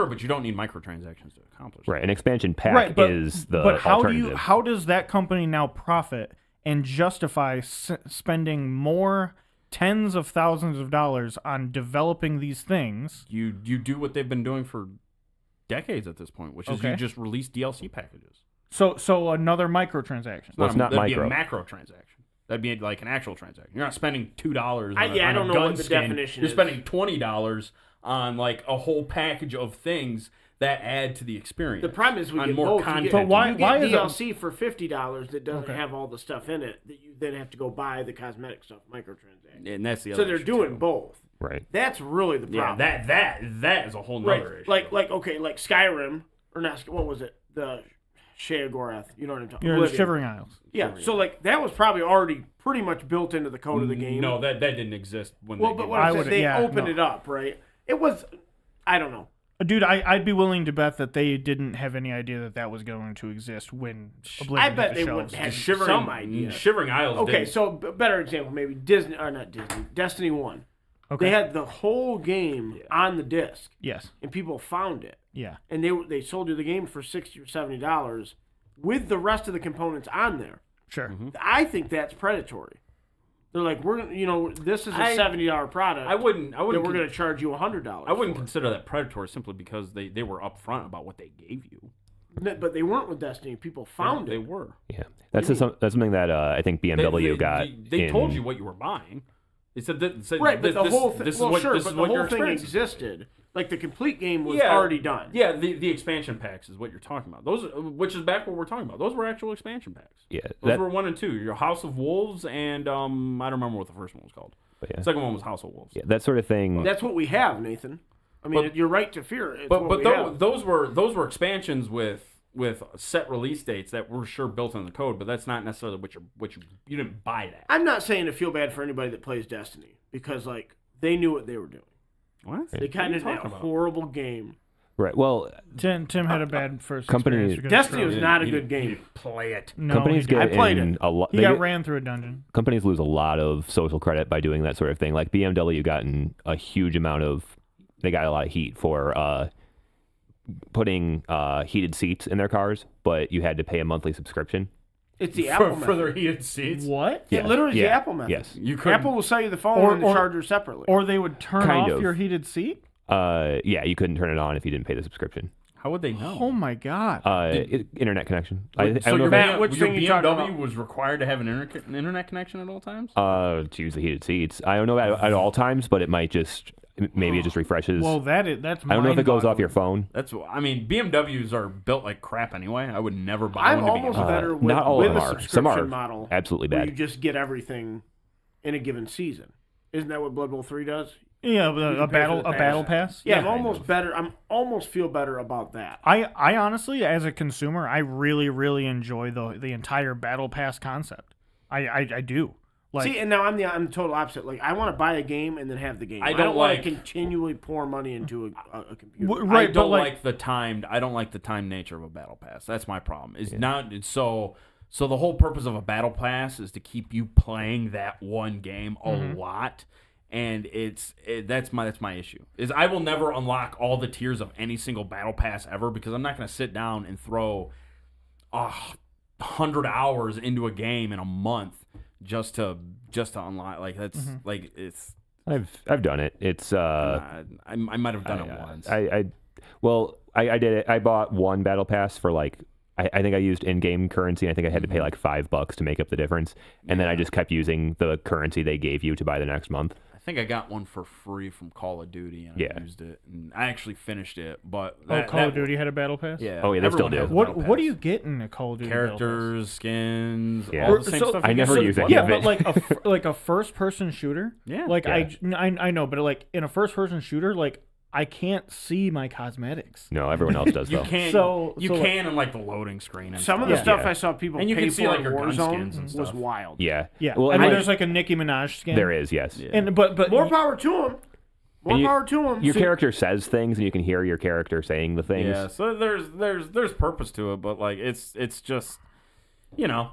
but you don't need microtransactions to accomplish that. Right, an expansion pack is the alternative. How does that company now profit and justify spending more tens of thousands of dollars on developing these things? You do what they've been doing for decades at this point, which is you just release DLC packages. So another microtransaction. Well, it's not that'd micro. Be a macro transaction. That'd be like an actual transaction. You're not spending $2 on I don't a know gun what the skin. definition You're is. spending $20 on like a whole package of things that add to the experience. The problem is we on get more both. content. You get, But why is DLC for $50 that doesn't Okay. have all the stuff in it that you then have to go buy the cosmetic stuff, microtransaction. And that's the other So they're issue, doing too. both. Right. That's really the Yeah, problem. that is a whole nother issue. Like Skyrim or not? What was it? The Sheogorath. You know what I'm talking You're about? the Shivering Isles. Yeah. So like that was probably already pretty much built into the code of the game. No, that didn't exist when Well, they but did what it. I'm saying, would- they yeah, opened no. it up, right? It was, I don't know. Dude, I'd be willing to bet that they didn't have any idea that was going to exist when Oblivion I bet hit they the wouldn't shelves. have some idea. Shivering Isles. Okay, did. so better example, maybe Disney or not Disney, Destiny 1. Okay. They had the whole game on the disc, Yes. and people found it, Yeah. and they sold you the game for $60 or $70 with the rest of the components on there. Sure. I think that's predatory. They're like, this is a $70 product. I wouldn't. That we're going to charge you $100. I wouldn't for. consider that predatory simply because they were upfront about what they gave you. But they weren't with Destiny. People found They it. were. Yeah. That's something that I think BMW got. They in- told you what you were buying. They said Right, but the whole thing. This is Well, what sure, this but is the what whole your thing experience is. existed. Like the complete game was Yeah, already done. Yeah, the expansion packs is what you're talking about. Those, which is back what we're talking about. Those were actual expansion packs. Yeah. Those were 1 and 2. Your House of Wolves and I don't remember what the first one was called. But yeah. The second one was House of Wolves. Yeah, that sort of thing. That's what we have, Nathan. I mean, But- you're right to fear. It's But what but we tho- have. those were expansions with set release dates that were sure built in the code. But that's not necessarily what you didn't buy that. I'm not saying to feel bad for anybody that plays Destiny because like they knew what they were doing. What? They kind of What are had you a talking about? horrible game. Right. Well, Tim had a bad first Company- experience because Destiny of was Trump. not a You good didn't- you game. didn't Play it. No, companies he, get I played in it. a lot. he got ran through a dungeon. Companies lose a lot of social credit by doing that sort of thing. Like BMW gotten a huge amount of. They got a lot of heat for putting heated seats in their cars, but you had to pay a monthly subscription. It's the Apple for method. their heated seats. What? It literally is the Yeah. Apple method. Yes. You could Apple will sell you the phone Or- and the or- charger separately. Or they would turn Kind off of. your heated seat? Yeah, you couldn't turn it on if you didn't pay the subscription. How would they know? Oh my god. Internet connection. So I don't know your, if Matt, which your thing you talking BMW about? was required to have an internet connection at all times? to use the heated seats. I don't know at all times, but it might just maybe it just refreshes. Well, that's I don't know if it goes off mind-boggling. your phone. That's. I mean, BMWs are built like crap anyway. I would never buy I'm one to almost begin with. better with, not all with of them a are. subscription Some are model absolutely where you bad. just get everything in a given season. Isn't that what Blood Bowl 3 does? Yeah, You a can pay battle for the a battle pass. pass. Yeah, kind I'm almost better. I'm almost feel better about that. I honestly, as a consumer, I really enjoy the entire battle pass concept. I do. Like, See, and now I'm the total opposite. Like, I want to buy a game and then have the game. I I don't don't want like- to continually pour money into a computer. right, I but don't like- like the timed. I don't like the timed nature of a battle pass. That's my problem. It's not. It's so the whole purpose of a battle pass is to keep you playing that one game a lot, and that's my issue. Is I will never unlock all the tiers of any single battle pass ever because I'm not going to sit down and throw 100 hours into a game in a month just to unlock. Like that's like it's. I've done it. It's I might have done it once. I did it. I bought one battle pass for like I think I used in-game currency. And I think I had to pay like $5 to make up the difference, and then I just kept using the currency they gave you to buy the next month. I think I got one for free from Call of Duty, and Yeah. I used it, and I actually finished it. But Call of Duty had a battle pass. yeah, Oh, yeah, they still everyone do. has a What battle do pass. you get in a Call of Duty battle pass? Characters, skins, Yeah. all the same So- stuff. I you never get use in any Yeah, of but it. like a first person shooter. Yeah. Like Yeah. I know, but like in a first person shooter, like I can't see my cosmetics. No, everyone else does You though. can, So- you so, like- can in like the loading screen. And Some of the Yeah. stuff Yeah. I saw people And you pay can see, for like, in your gun skins Warzone and was stuff. wild. Yeah. Yeah, Well, I mean, like, there's like a Nicki Minaj skin. there is, yes. Yeah. And but More power to them. More And you- power to them. Your character says things, and you can hear your character saying the things. Yeah, so there's purpose to it, but like it's just, you know,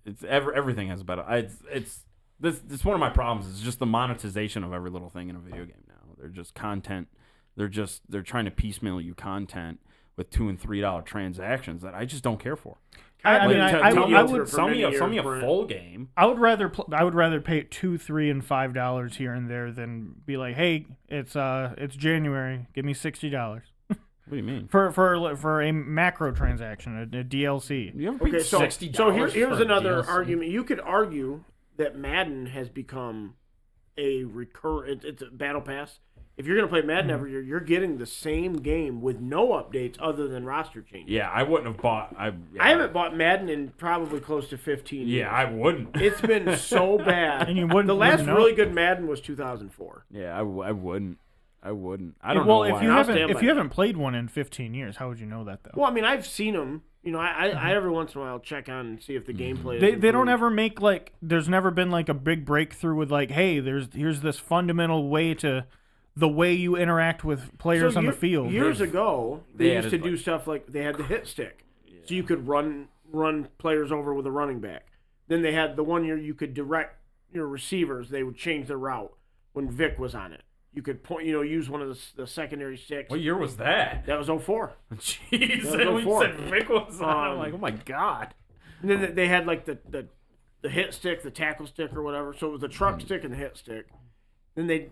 it's everything has a better. It's one of my problems. It's just the monetization of every little thing in a video game now. They're just content. They're trying to piecemeal you content with $2 and $3 transactions that I just don't care for. I mean, Like, I tell me would sell me a full game. I would rather pay $2, $3, and $5 here and there than be like, hey, it's January, give me $60. What do you mean? For a macro transaction, a DLC. You ever paid $60? So here's another argument. You could argue that Madden has become a it's a battle pass. If you're going to play Madden every year, you're getting the same game with no updates other than roster changes. Yeah, I wouldn't have bought. I haven't bought Madden in probably close to 15 years. Yeah, I wouldn't. It's been so bad. And you wouldn't. The last really good Madden was 2004. Yeah, I wouldn't. I don't know. Well, why. if you haven't played one in 15 years, how would you know that though? Well, I mean, I've seen them. You know, I every once in a while check on and see if the gameplay. They don't ever make like. There's never been like a big breakthrough with like, hey, here's this fundamental way to. The way you interact with players on the field. Years ago, they used to do stuff like they had the hit stick, so you could run players over with a running back. Then they had the one year you could direct your receivers; they would change their route when Vic was on it. You could point, use one of the secondary sticks. What year was that? That was 04. Jeez, when you said Vic was on, I'm like, oh my god. And then they had like the hit stick, the tackle stick, or whatever. So it was the truck stick and the hit stick. Then they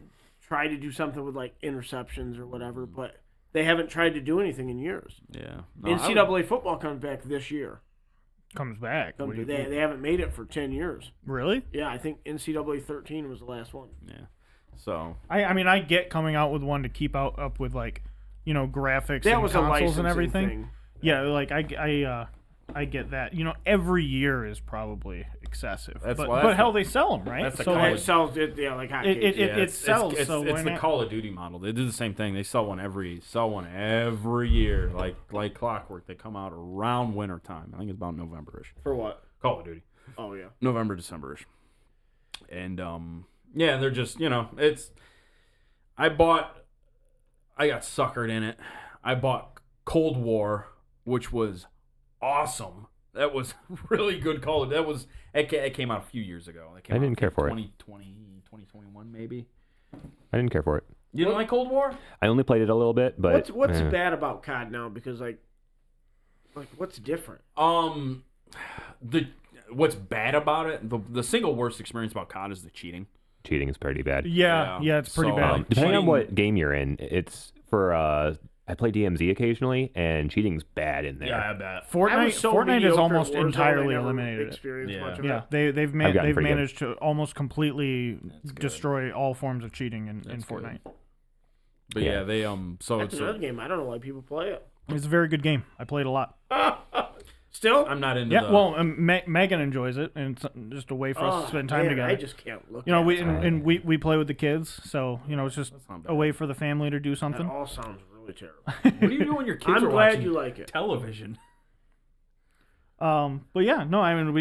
try to do something with like interceptions or whatever, but they haven't tried to do anything in years. Yeah. NCAA football comes back this year. Comes back. They haven't made it for 10 years. Really? Yeah, I think NCAA 13 was the last one. Yeah. So I mean I get coming out with one to keep up with like graphics that and was consoles and everything. Thing. Yeah, like I get that. Every year is probably excessive. But hell, they sell them, right? That's so it sells it, like hotcakes. It sells. It's the Call of Duty model. They do the same thing. They sell one every year, like clockwork. They come out around winter time. I think it's about November-ish. For what? Call of Duty. Oh yeah. November, December-ish. And yeah, they're just it's. I got suckered in it. I bought Cold War, which was awesome. That was really good Call of Duty. It came out a few years ago. I didn't care for 2020, 2021 maybe. I didn't care for it. You didn't like Cold War? I only played it a little bit, but what's bad about COD now? Because like what's different? What's bad about it? The single worst experience about COD is the cheating. Cheating is pretty bad. Yeah, it's pretty bad. Depending on what game you're in, it's for I play DMZ occasionally, and cheating's bad in there. Yeah, I bet. Fortnite is almost entirely eliminated. Yeah, they've managed to almost completely destroy all forms of cheating in Fortnite. But yeah, they That's another game. I don't know why people play it. It's a very good game. I played a lot. Still, I'm not into. Yeah, well, Megan enjoys it, and it's just a way for us to spend time together. I just can't look. We play with the kids, so it's just a way for the family to do something. That all sounds really terrible. What do you do when your kids I'm are glad watching you like it. television? But yeah, no, I mean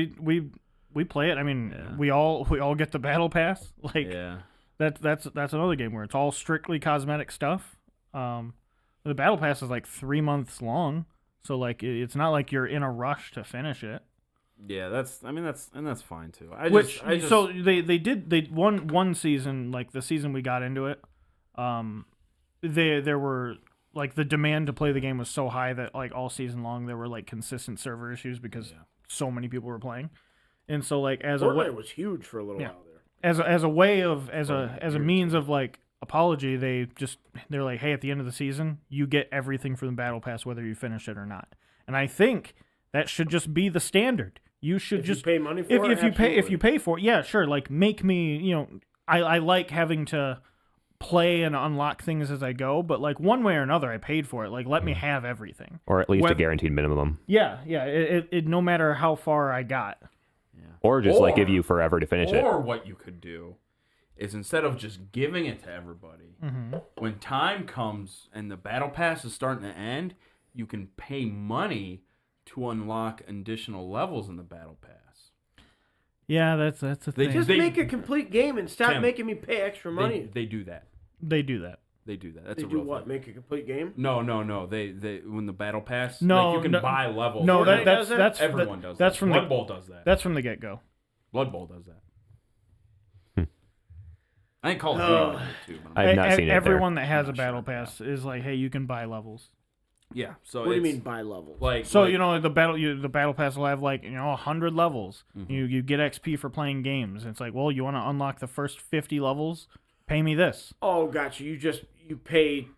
we play it. I mean we all get the battle pass. Like that's another game where it's all strictly cosmetic stuff. The battle pass is like 3 months long. So like it's not like you're in a rush to finish it. Yeah, that's fine too. So they did one season, like the season we got into it. There were like the demand to play the game was so high that like all season long there were like consistent server issues because so many people were playing. And so like Fortnite was huge for a little while there. As a means of like apology, they're like, hey, at the end of the season, you get everything from the battle pass whether you finish it or not. And I think that should just be the standard. You should just pay money for it. If you pay for it, yeah, sure. Like make me, I like having to play and unlock things as I go, but like one way or another, I paid for it. Like let me have everything, or at least a guaranteed minimum. Yeah. It no matter how far I got. Yeah. Or just like give you forever to finish it. Or what you could do is instead of just giving it to everybody, when time comes and the battle pass is starting to end, you can pay money to unlock additional levels in the battle pass. Yeah, that's the thing. Just make a complete game and stop making me pay extra money. They do that. They do that. That's they a real do what? thing. Make a complete game? No. They when the battle pass, no, you can buy levels. No, that's everyone does. That's that. from Blood Bowl does that. That's from the get go. Blood Bowl does that. I think Call of Duty does it too. I've not seen it. Everyone that has a battle pass is like, hey, you can buy levels. Yeah. So what do you mean buy levels? The battle pass will have 100 levels. Mm-hmm. You get XP for playing games. It's like, well, you want to unlock the first 50 levels? Pay me this. Oh, gotcha. You pay.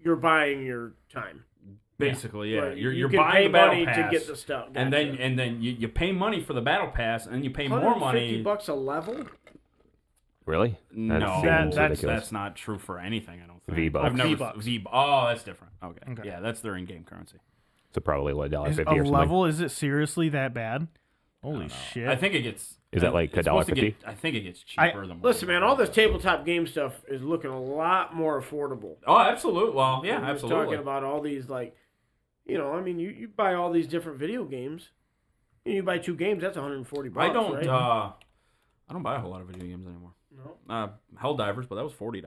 You're buying your time. Basically, yeah. Right. You're can buying pay the battle money pass to get the stuff, and then you pay money for the battle pass, and then you pay more money. $150 a level. Really? No, That's that's not true for anything. I don't think. V-Bucks. I've never V-Bucks. Oh, that's different. Okay. Okay. Yeah, that's their in-game currency. So probably what, $1.50 Is or a something? level? Is it seriously that bad? Holy shit! I think it gets. Is that like it's supposed to $1.50? get- I think it gets cheaper than. Listen, man, all this tabletop game stuff is looking a lot more affordable. Oh, absolutely. Well, yeah, We're just absolutely. talking about all these, you buy all these different video games. You buy 2 games, that's $140. I don't. Right? I don't buy a whole lot of video games anymore. No. Helldivers, but that was $40,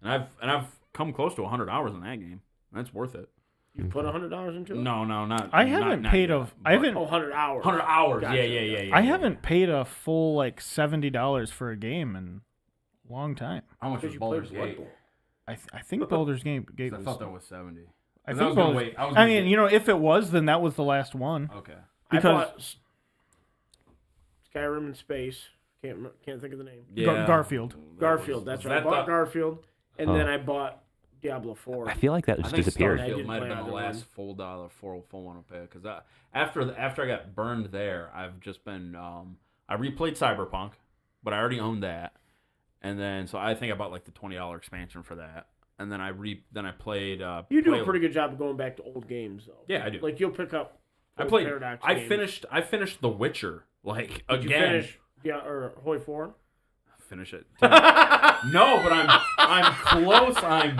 and I've come close to 100 hours in that game. That's worth it. You put $100 into it? No, not. I haven't not paid yet, a. I haven't. 100 hours. 100 hours. Gotcha. Yeah. I haven't paid a full like $70 for a game in a long time. How much Because was you Baldur's played Blood Gate? Bowl. I think Baldur's Gate I was. thought that was 70. I 'Cause think was gonna Baldur's- wait. I was I gonna mean, get- if it was, then that was the last one. Okay. I Because- bought Skyrim in Space. Can't think of the name. Yeah. Garfield. Garfield. That's right. I bought Garfield, and then I bought Diablo 4. I feel like that I just think disappeared. I Starfield didn't might have play been the either last full one to pay because after I got burned there, I've just been I replayed Cyberpunk, but I already owned that, and then so I think I bought like the $20 expansion for that, and then I played. You do a pretty good job of going back to old games, though. Yeah, I do. Like you'll pick up. I old played. Paradox I games. finished The Witcher like Did you again. finish? Yeah, or Hoi 4. Finish it. No, but I'm close. I'm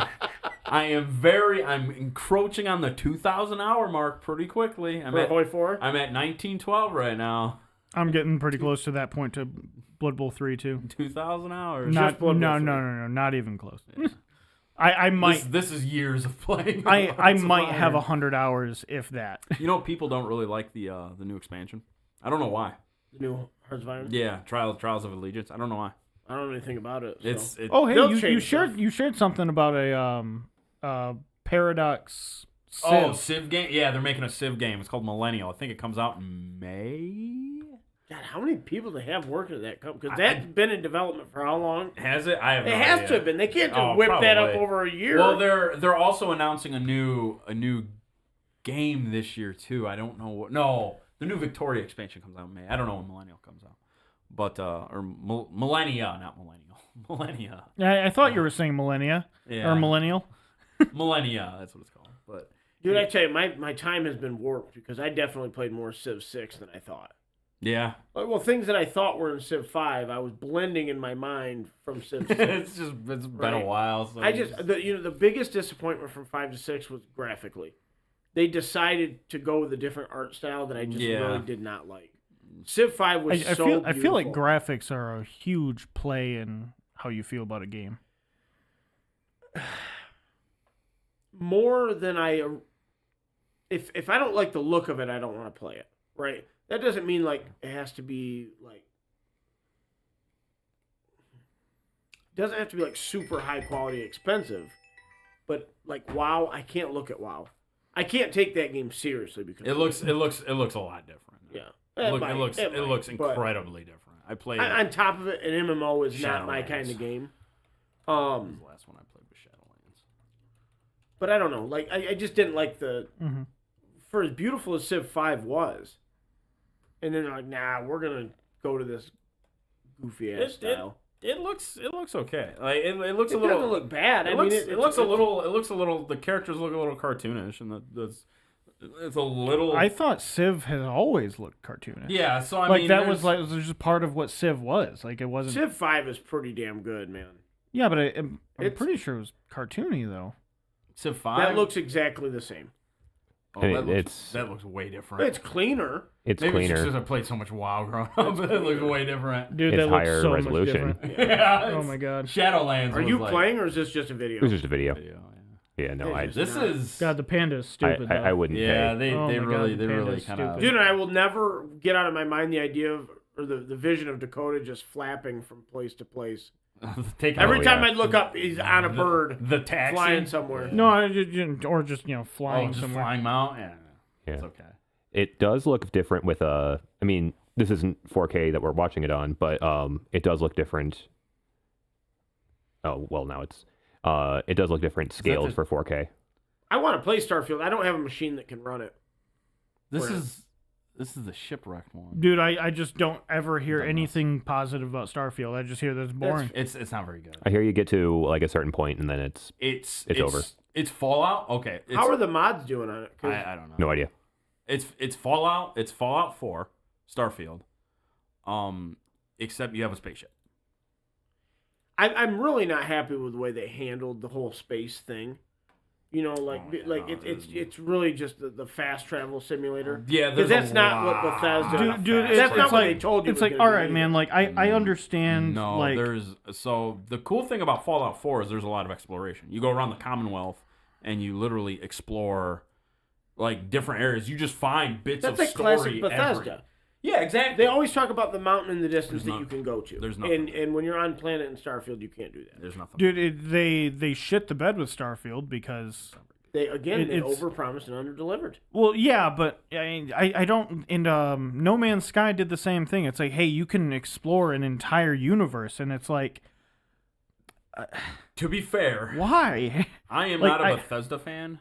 encroaching on the 2,000 hour mark pretty quickly. For Hoi 4. I'm at 1912 right now. I'm getting pretty close to that point to Blood Bowl 3 too. 2,000 hours. Not, Blood Bowl no, 3. no, not even close. I might. This is years of playing. I might have 100 hours if that. You know, people don't really like the new expansion. I don't know why. The new Hearts of Iron. Yeah, Trials of Allegiance. I don't know why. I don't know anything about it. So. It's Oh, hey, They'll you change shared something about a Paradox Civ. Oh, Civ game. Yeah, they're making a Civ game. It's called Millennial. I think it comes out in May. God, how many people they have working at that company? Because that's been in development for how long? Has it? I have. It no has idea. to have been. They can't just whip that up probably. over a year. Well, they're also announcing a new game this year too. I don't know what. No, the new Victoria expansion comes out in May. I don't know when Millennial comes out, but Millennia, not Millennial. Millennia. I thought you were saying millennia Yeah. or millennial. Millennia. That's what it's called. But Dude, I tell you, my time has been warped because I definitely played more Civ 6 than I thought. yeah, Well, things that I thought were in Civ 5, I was blending in my mind from Civ 6. it's been a while. So The biggest disappointment from 5 to 6 was graphically. They decided to go with a different art style that I just really did not like. Civ 5 was I feel like beautiful. graphics are a huge play in how you feel about a game. More than if I don't like the look of it, I don't want to play it. Right? That doesn't mean like it has to be like. It doesn't have to be like super high quality expensive, but like WoW, I can't look at WoW. I can't take that game seriously because it looks a lot different. Yeah. It might, looks but incredibly different. I played. on top of it, an MMO is not my Shadowlands. kind of game. The last one I played was Shadowlands. But I don't know. Like I just didn't like the Mm-hmm. for as beautiful as Civ 5 was. And then they're like, nah, we're gonna go to this goofy ass style. It looks okay. Like it looks It a little. doesn't look bad. It looks a little. The characters look a little cartoonish, and it's a little. I thought Civ has always looked cartoonish. Yeah, so I like mean, that was just part of what Civ was. Like it wasn't. Civ 5 is pretty damn good, man. Yeah, but I'm It's- pretty sure it was cartoony though. Civ 5. That looks exactly the same. Oh, And that looks way different. It's cleaner. It's Maybe it's cleaner. just because I played so much WoW growing up, but it looks way different. Dude, It's that looks higher so resolution. much different. Yeah. Oh my god. Shadowlands. Are was you like, playing, or is this just a video? It was just a video. Yeah. Yeah, no, Yeah, I just- This is. God, the panda is stupid. I though. wouldn't Yeah, pay. they Oh my God, really the kind panda's of. Dude, I will never get out of my mind the idea of, or the vision of Dakota just flapping from place to place. Every time I look up, he's on a bird The taxi. flying somewhere. No, or just flying just somewhere. flying mount. Yeah. Yeah. It's okay. It does look different with I mean, this isn't 4K that we're watching it on, but it does look different. Oh well, now it's it does look different scales for 4K. I want to play Starfield. I don't have a machine that can run it. This is the shipwrecked one. Dude, I just don't ever hear anything positive about Starfield. I just hear that it's boring. It's not very good. I hear you get to like a certain point and then it's over. It's Fallout. Okay. How are the mods doing on it? I don't know. No idea. It's Fallout. It's Fallout 4, Starfield. Except you have a spaceship. I'm really not happy with the way they handled the whole space thing. You know, it's really just the fast travel simulator. Yeah, because that's not what Bethesda. Dude, that's not what like, they told you. It's like, all right, man. Like, I understand. No, like, so the cool thing about Fallout 4 is there's a lot of exploration. You go around the Commonwealth and you literally explore like different areas. You just find bits of like story. Classic Bethesda. Yeah, exactly. They always talk about the mountain in the distance that you can go to. There's nothing. And when you're on planet in Starfield, you can't do that. There's nothing. Dude, they shit the bed with Starfield because they overpromised and underdelivered. Well, yeah, but I don't. And No Man's Sky did the same thing. It's like, hey, you can explore an entire universe, and it's like, to be fair, why? I am not a Bethesda fan.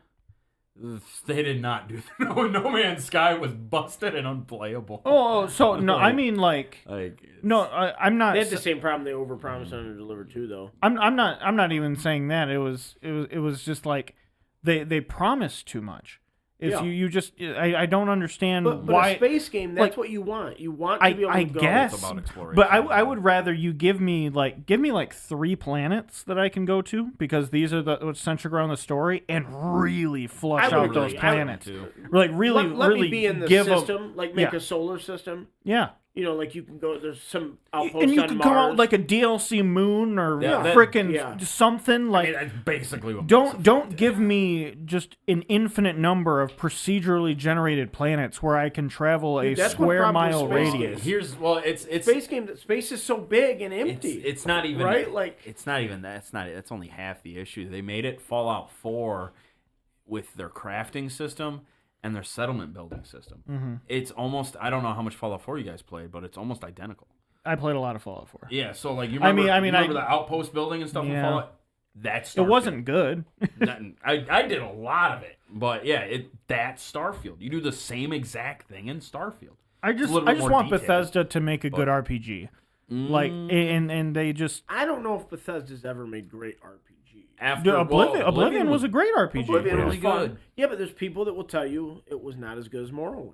They did not do that. No Man's Sky was busted and unplayable. Oh, so no, I mean no, I'm not. They had the same problem. They overpromised and underdelivered too, though. I'm not even saying that. It was just like they promised too much. If you just I don't understand but why a space game. That's what you want. You want to be able to go. Guess, it's about exploration. But I would rather you give me like 3 planets that I can go to, because these are what's centered around the story, and really flush out those planets. Like really, let really me be in the give system. Like make a solar system. Yeah. You know, like you can go. There's some outposts and you on can Mars. come out with like a DLC moon or freaking something like. I mean, that's basically what. Don't give me just an infinite number of procedurally generated planets where I can travel a square mile radius. It's space game. Space is so big and empty. It's not even right. Like it's not even that. That's only half the issue. They made it Fallout 4 with their crafting system and their settlement building system. Mm-hmm. It's almost, I don't know how much Fallout 4 you guys played, but it's almost identical. I played a lot of Fallout 4. Yeah, so like you remember, I mean, the outpost building and stuff in Fallout? That's Starfield. It wasn't good. I did a lot of it, but yeah, that's Starfield. You do the same exact thing in Starfield. I just want Bethesda to make a good RPG. Like, and they just... I don't know if Bethesda's ever made great RPGs. Oblivion was a great RPG. Oblivion was good. Yeah, but there's people that will tell you it was not as good as Morrowind.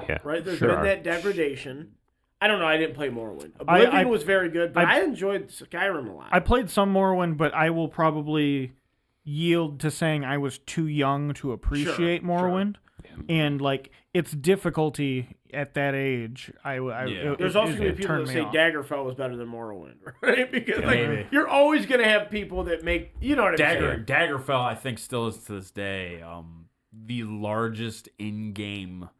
Yeah, right? There's been that degradation. I don't know. I didn't play Morrowind. Oblivion was very good, but I enjoyed Skyrim a lot. I played some Morrowind, but I will probably yield to saying I was too young to appreciate Morrowind. Sure. And like its difficulty at that age, there's also going to be people that say Daggerfall was better than Morrowind, right? Because you're always going to have people that make, you know what I'm saying? Daggerfall, I think, still is to this day the largest in-game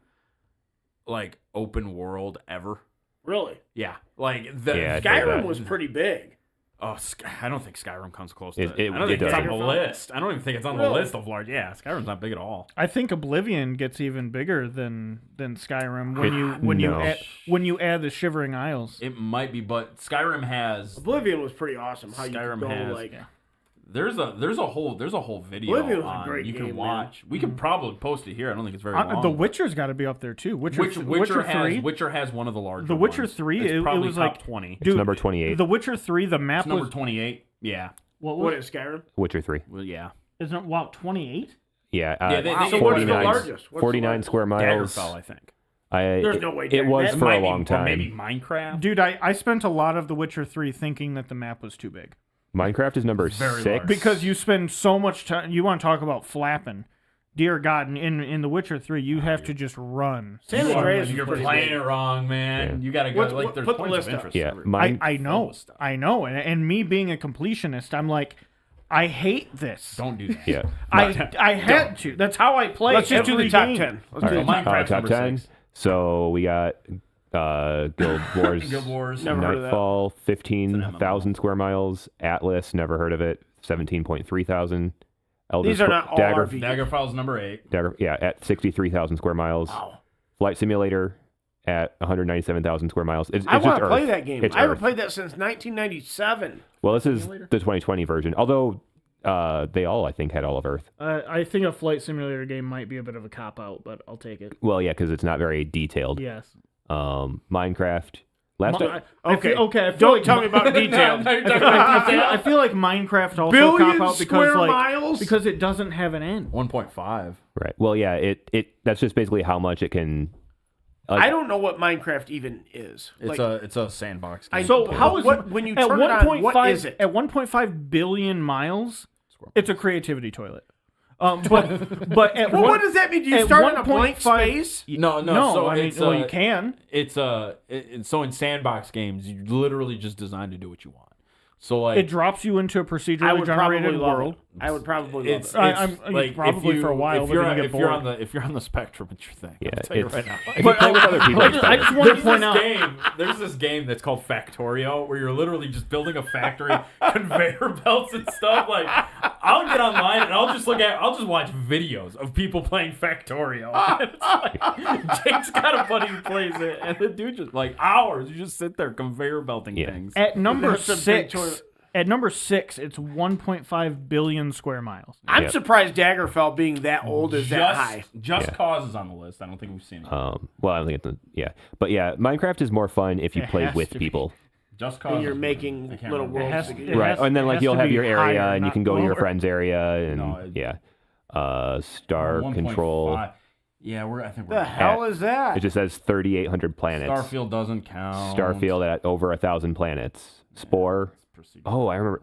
like open world ever. Really? Yeah, like Skyrim was pretty big. Oh, I don't think Skyrim comes close to it. I don't think it's on the list. I don't even think it's on the list of large. Yeah, Skyrim's not big at all. I think Oblivion gets even bigger than Skyrim when you add the Shivering Isles. It might be, but Skyrim has Oblivion was pretty awesome. How Skyrim you go, has like. Yeah. There's a whole video Oblivion was a great you game, can watch. Man. We can probably post it here. I don't think it's very long. The Witcher's got to be up there too. Witcher 3. Witcher has one of the larger. The Witcher ones. 3. It's probably it was top like 20. It's number 28. The Witcher 3. The map was number 28. Yeah. What is Skyrim? Witcher 3. Well, yeah. Isn't it 28? Yeah. So what's the largest? 49 square miles. Daggerfall, I think. There's no way. It was for a long time. Or maybe Minecraft. Dude, I spent a lot of The Witcher 3 thinking that the map was too big. Minecraft is number 6. Because you spend so much time. You want to talk about flapping. Dear God, in The Witcher 3, you have to just run. San Andreas, you're playing it wrong, man. Yeah. You got to go. There's put points the of interest. Yeah, I know. And me being a completionist, I'm like, I hate this. Don't do that. Yeah. I had to. That's how I play. Let's just do the top 10. Let's do Minecraft top 10. 6. So we got Guild Wars, never heard of that. Nightfall, 15,000 square miles. Atlas, never heard of it. 17.3 thousand. These are not all RPGs. Daggerfall's number 8. At 63,000 square miles. Wow. Flight Simulator at 197,000 square miles. I want to play that game. I haven't played that since 1997. Well, this is the 2020 version. Although They all, I think, had all of Earth. I think a flight simulator game might be a bit of a cop out, but I'll take it. Well, yeah, because it's not very detailed. Yes. Minecraft. Okay. Don't tell me about details. I feel like Minecraft also Billion cop out square miles? because it doesn't have an end. 1.5. Right. Well, yeah. It that's just basically how much it can. I don't know what Minecraft even is. It's a sandbox game. So how is when you turn it on? What is it? At 1.5 billion miles? It's a creativity toilet. But at what does that mean? Do you start in a blank space? No. So you can. So in sandbox games, you literally just designed to do what you want. So like it drops you into a procedurally generated world. I would probably love it. I'm like probably for a while. If you're on the spectrum, it's your thing. Yeah, I'll tell you right now. If you play with other people, I just want to point out. There's this game that's called Factorio where you're literally just building a factory, conveyor belts and stuff. Like I'll get online and I'll just watch videos of people playing Factorio. It's like, Jake's got a buddy who plays it, and the dude just like hours. You just sit there conveyor belting things. At number 6. At number 6, it's 1.5 billion square miles. I'm surprised Daggerfall being that old is that high. Just Cause is on the list. I don't think we've seen it. Well, I don't think but yeah, Minecraft is more fun if you play with people. Just Cause. And you're making little worlds. Right, and then like you'll have your area, and you can go to your friend's area, and Star Control. Yeah, I think we're. The hell is that? It just says 3,800 planets. Starfield doesn't count. Starfield at over 1,000 planets. Spore. Oh, I remember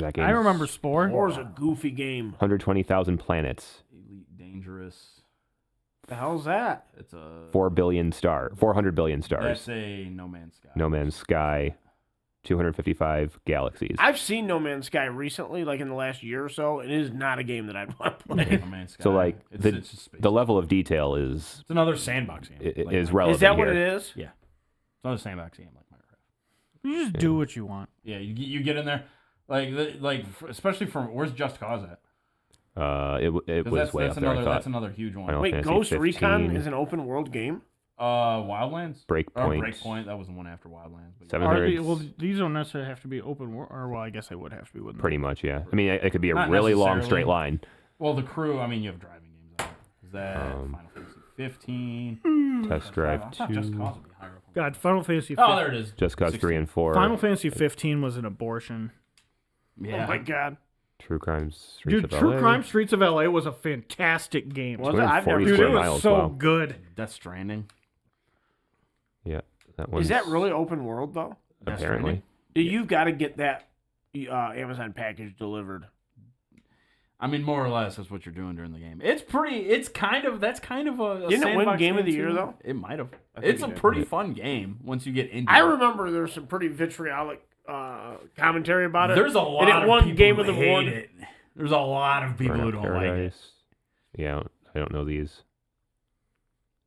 that game. I remember Spore. Spore's a goofy game. 120,000 planets. Elite Dangerous. The hell's that? It's a 400 billion stars. That's a No Man's Sky. No Man's Sky. 255 galaxies. I've seen No Man's Sky recently, like in the last year or so, and it is not a game that I'd want to play. No Man's Sky. So like the level of detail is it's another sandbox game. Is relevant. Is that what here. it is? Yeah, it's another sandbox game like Minecraft. You just do what you want. Yeah, you get in there, like especially from where's Just Cause at? It was way up there. I thought. That's another huge one. Final Wait, Fantasy Ghost 15. Recon is an open world game? Wildlands? Breakpoint. That was the one after Wildlands. But 700. These don't necessarily have to be open world, or I guess they would have to be, wouldn't Pretty much, yeah. I mean, it could be a Not really long necessarily. straight line. Well, the crew. I mean, you have driving games out. Is that Final Fantasy 15? Test Drive I thought 2. Just Cause would be higher up. God, Final Fantasy. Oh, there it is. Just Cause 3 and 4. Final Fantasy 15 was an abortion. Yeah. Oh my god. True Crime Streets of True LA. Crime Streets of LA was a fantastic game. Was it? I've never 240 Dude, square it was miles. so Wow. good. Death Stranding. Yeah, that one. Is that really open world, though? Apparently. You've got to get that Amazon package delivered. I mean, more or less, that's what you're doing during the game. That's kind of a Didn't it win sandbox Game of the too. Year, though? It might have. I think It's it a did. pretty fun game once you get into it. I remember there's some pretty vitriolic commentary about it. There's a lot and it of won people Game who of the hate Award. it. There's a lot of people who Burnout don't like it. Paradise. Yeah, I don't know these.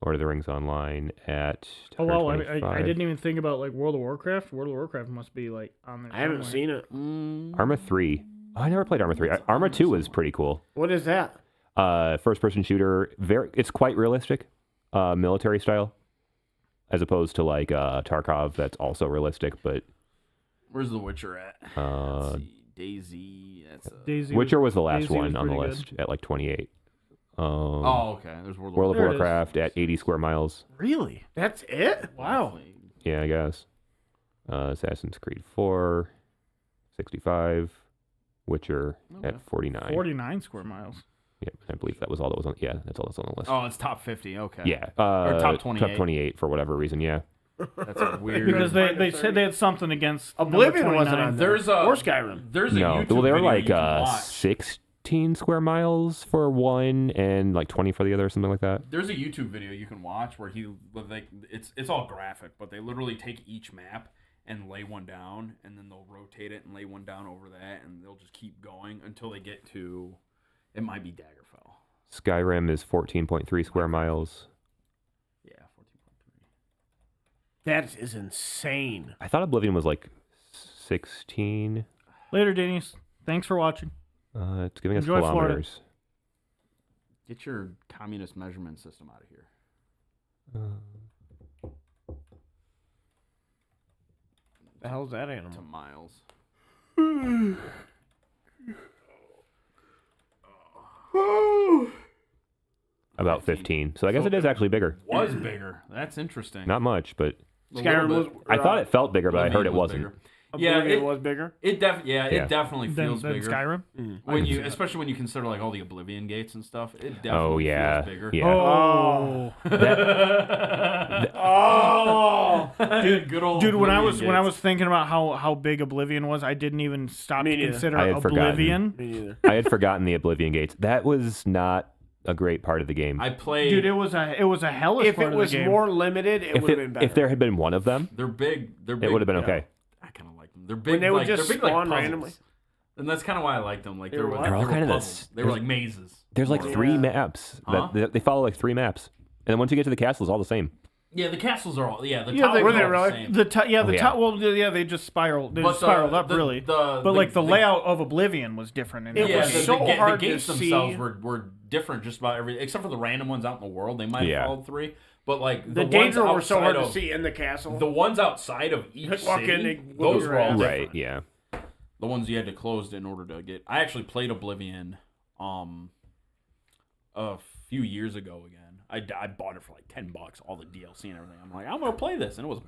Lord of the Rings Online at. Oh well, I 125. didn't even think about like World of Warcraft. World of Warcraft must be like on there. I haven't somewhere. seen it. Arma 3. Oh, I never played Arma 3. Arma 2 was pretty cool. What is that? First-person shooter. It's quite realistic, military style, as opposed to like Tarkov. That's also realistic, but. Where's The Witcher at? Let's see. Daisy. Daisy Witcher was the last Daisy one was on the pretty list at like 28. Oh, okay. There's World World of There it is. Warcraft at 80 square miles. Really? That's it? Wow. Yeah, I guess. Assassin's Creed 4, 65. Witcher at 49. 49 square miles. Yeah, I believe that was all that was on. Yeah, that's all that's on the list. Oh, it's top 50. Okay. Yeah. Or top 28. Top 28 for whatever reason, yeah. That's a weird. Because they said they had something against Oblivion number wasn't 29. on there. There's a Or Skyrim. There's a No, YouTube well, they were video like you can watch. 16 square miles for one and like 20 for the other, something like that. There's a YouTube video you can watch where it's all graphic, but they literally take each map and lay one down, and then they'll rotate it and lay one down over that, and they'll just keep going until they get to, it might be Daggerfell. Skyrim is 14.3 square miles. Yeah, 14.3. That is insane. I thought Oblivion was like 16. Later, Denise. Thanks for watching. It's giving us Enjoy Florida. kilometers. Get your communist measurement system out of here. The hell's that To animal? miles. About 15. So I guess it is actually bigger. Was bigger. That's interesting. Not much, but Skyrim was. I thought it felt bigger, but I heard it wasn't. Bigger. It was bigger. It definitely feels than bigger. Skyrim. When especially when you consider like all the Oblivion gates and stuff, it definitely feels bigger. Yeah. Oh, dude, when I was thinking about how big Oblivion was, I didn't even stop to consider Oblivion. Me neither. I had forgotten the Oblivion gates. That was not a great part of the game. I played. Dude, it was a hellish If part it was of the game. more limited, it would have been better. If there had been one of them, they're big. it would have been okay. I kind of like them. They're big. When they would like, just they're big spawn like randomly. And that's kind of why I liked them. Like they're all kind of puzzles. They were like mazes. There's like 3 maps. They follow like 3 maps. And then once you get to the castle, it's all the same. Yeah, the castles are all. Yeah, the Yeah, towers were are they all really? the same. The top. Well, yeah, they just spiraled. They But just spiraled up, the- really. the- but like the layout of Oblivion was different. In It it was so hard the gates to themselves see. were different just about every except for the random ones out in the world. They might have Yeah. followed 3, but like The ones danger were so hard outside to of- see in the castle. The ones outside of each Just walk in, city, they whoop those your were all ass. different. Right, yeah. The ones you had to close in order to get. I actually played Oblivion, a few years ago again. I bought it for like $10, all the DLC and everything. I'm like, I'm gonna play this, and it was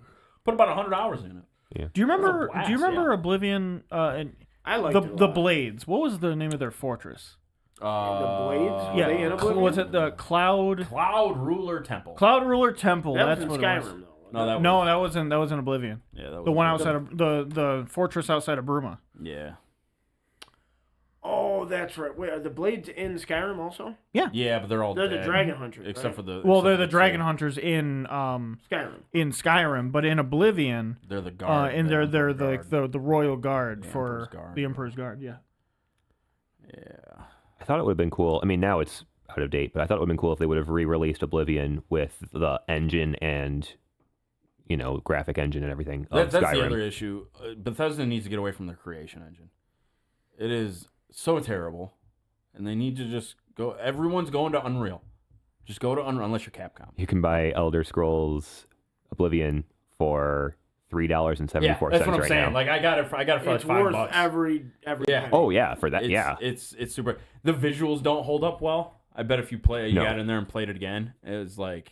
put about 100 hours in it. Do you remember? blast, Do you remember yeah. Oblivion? And I liked it a the lot. Blades. What was the name of their fortress? The Blades? Were Yeah, they in Oblivion? was it the Cloud Ruler Temple. Cloud Ruler Temple? That That's was in what Skyrim, it was. though. No, That was in Oblivion. Yeah, that was The one outside of the fortress outside of Bruma. Yeah. Oh, that's right. Wait, are the Blades in Skyrim also? Yeah, but they're all They're dead, the dragon hunters, except right? for the. Well, they're except the for dragon hunters in Skyrim, but in Oblivion, They're the guard. and they're Emperor the the royal guard The for Emperor's Guard. the Emperor's Guard. Yeah. Yeah. I thought it would have been cool. I mean, now it's out of date, but I thought it would have been cool if they would have re-released Oblivion with the engine and, graphic engine and everything of That's Skyrim. the other issue. Bethesda needs to get away from their creation engine. It is so terrible, and they need to just go. Everyone's going to Unreal. Just go to Unreal, unless you're Capcom. You can buy Elder Scrolls Oblivion for $3.74 Yeah, that's what I'm right saying. now. Like I got it for like It's $5. worth every Yeah. penny. Oh yeah, for that. It's super. The visuals don't hold up well. I bet if you No. got in there and played it again, it's like.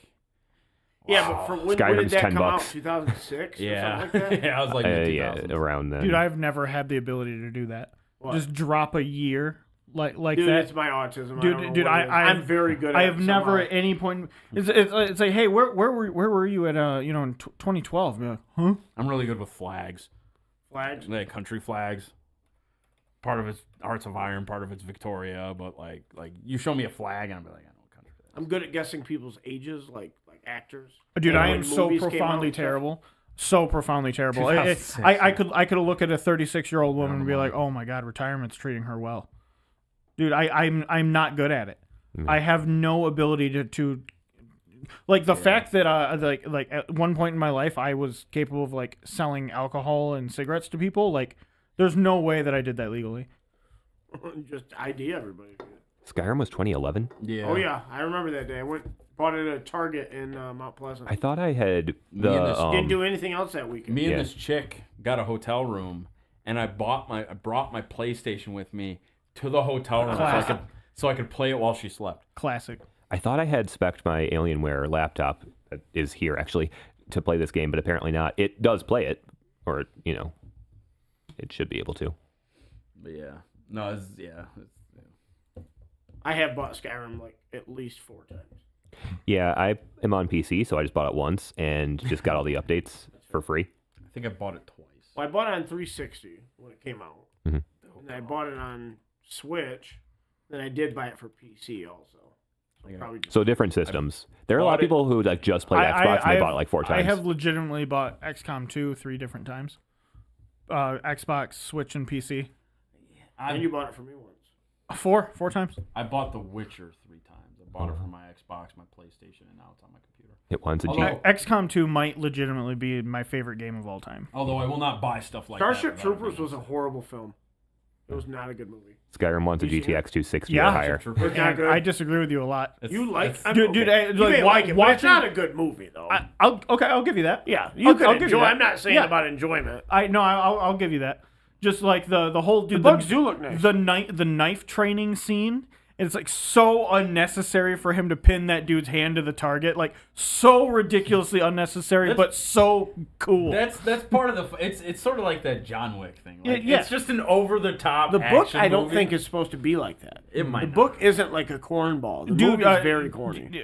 Yeah, but for when did Skyrim's that $10. come out? 2006 or Yeah, something like that? yeah. I was like, yeah, around then. Dude, I've never had the ability to do that. What? Just drop a year like Dude, that. it's my autism. Dude, I'm very good at I it have never somehow. at any point. It's like, hey, where were you at? In 2012? You're like, huh? I'm really good with flags. Flags. Like country flags. Part of it's Hearts of Iron, part of it's Victoria, but like you show me a flag and I'm like, I know what country that is. I'm good at guessing people's ages, like actors. Dude, I when am so movies came out profoundly and stuff. terrible. So profoundly terrible. I could look at a 36-year-old woman and be like, oh my god, retirement's treating her well. Dude, I'm not good at it. I have no ability to like the fact that like at one point in my life I was capable of like selling alcohol and cigarettes to people. Like, there's no way that I did that legally. Just ID everybody. Skyrim was 2011. Yeah. Oh yeah, I remember that day. I bought it at a Target in Mount Pleasant. I thought I had Me and this the. Didn't do anything else that weekend. Me and Yeah. this chick got a hotel room, and I brought my PlayStation with me to the hotel room Classic. so I could play it while she slept. Classic. I thought I had spec'd my Alienware laptop that is here actually to play this game, but apparently not. It does play it, or it should be able to. But yeah, no, I have bought Skyrim like at least 4 times. Yeah, I am on PC, so I just bought it once and just got all the updates for free. I think I bought it twice. Well, I bought it on 360 when it came out, Mhm. and I bought it on Switch. Then I did buy it for PC also. So probably just So different systems. There are a lot of bought it- people who like just played Xbox and they bought it like 4 times. I have legitimately bought XCOM 2 3 different times. Xbox, Switch, and PC. and you bought it for me once. 4 times. I bought The Witcher 3 times. I bought it for my Xbox, my PlayStation, and now it's on my computer. It wants a G. Although- XCOM 2 might legitimately be my favorite game of all time. Although I will not buy stuff like Starship that. Troopers was a horrible film. It was not a good movie. Skyrim wants a You see GTX 260 Yeah. or higher. It's not good. I disagree with you a lot. You like, Dude, okay. I- you like, may like it, but it's watching- not a good movie though. I'll give you that. yeah, you I'll could give you enjoy. that. I'm not saying Yeah. about enjoyment. I'll give you that. Just like the whole dude, The bugs do look nice. The knife training scene And it's like so unnecessary for him to pin that dude's hand to the target, like so ridiculously unnecessary, but so cool. That's part of the. It's sort of like that John Wick thing. Like, it's just an over the top. The book I don't think is supposed to be like that. It might. The book isn't like a cornball. The movie is very corny.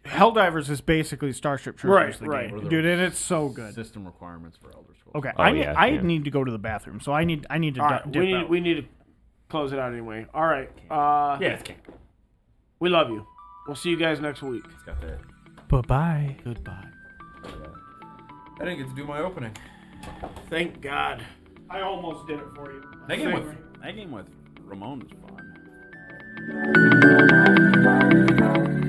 Helldivers is basically Starship Troopers, right. Dude, and it's so good. System requirements for Elder Scrolls. Okay, I need to go to the bathroom, so I need to. We need to close it out anyway. All right. It's King. We love you. We'll see you guys next week. It's got that. Bye-bye. Goodbye. I didn't get to do my opening. Thank God. I almost did it for you. That game with Ramon was fun.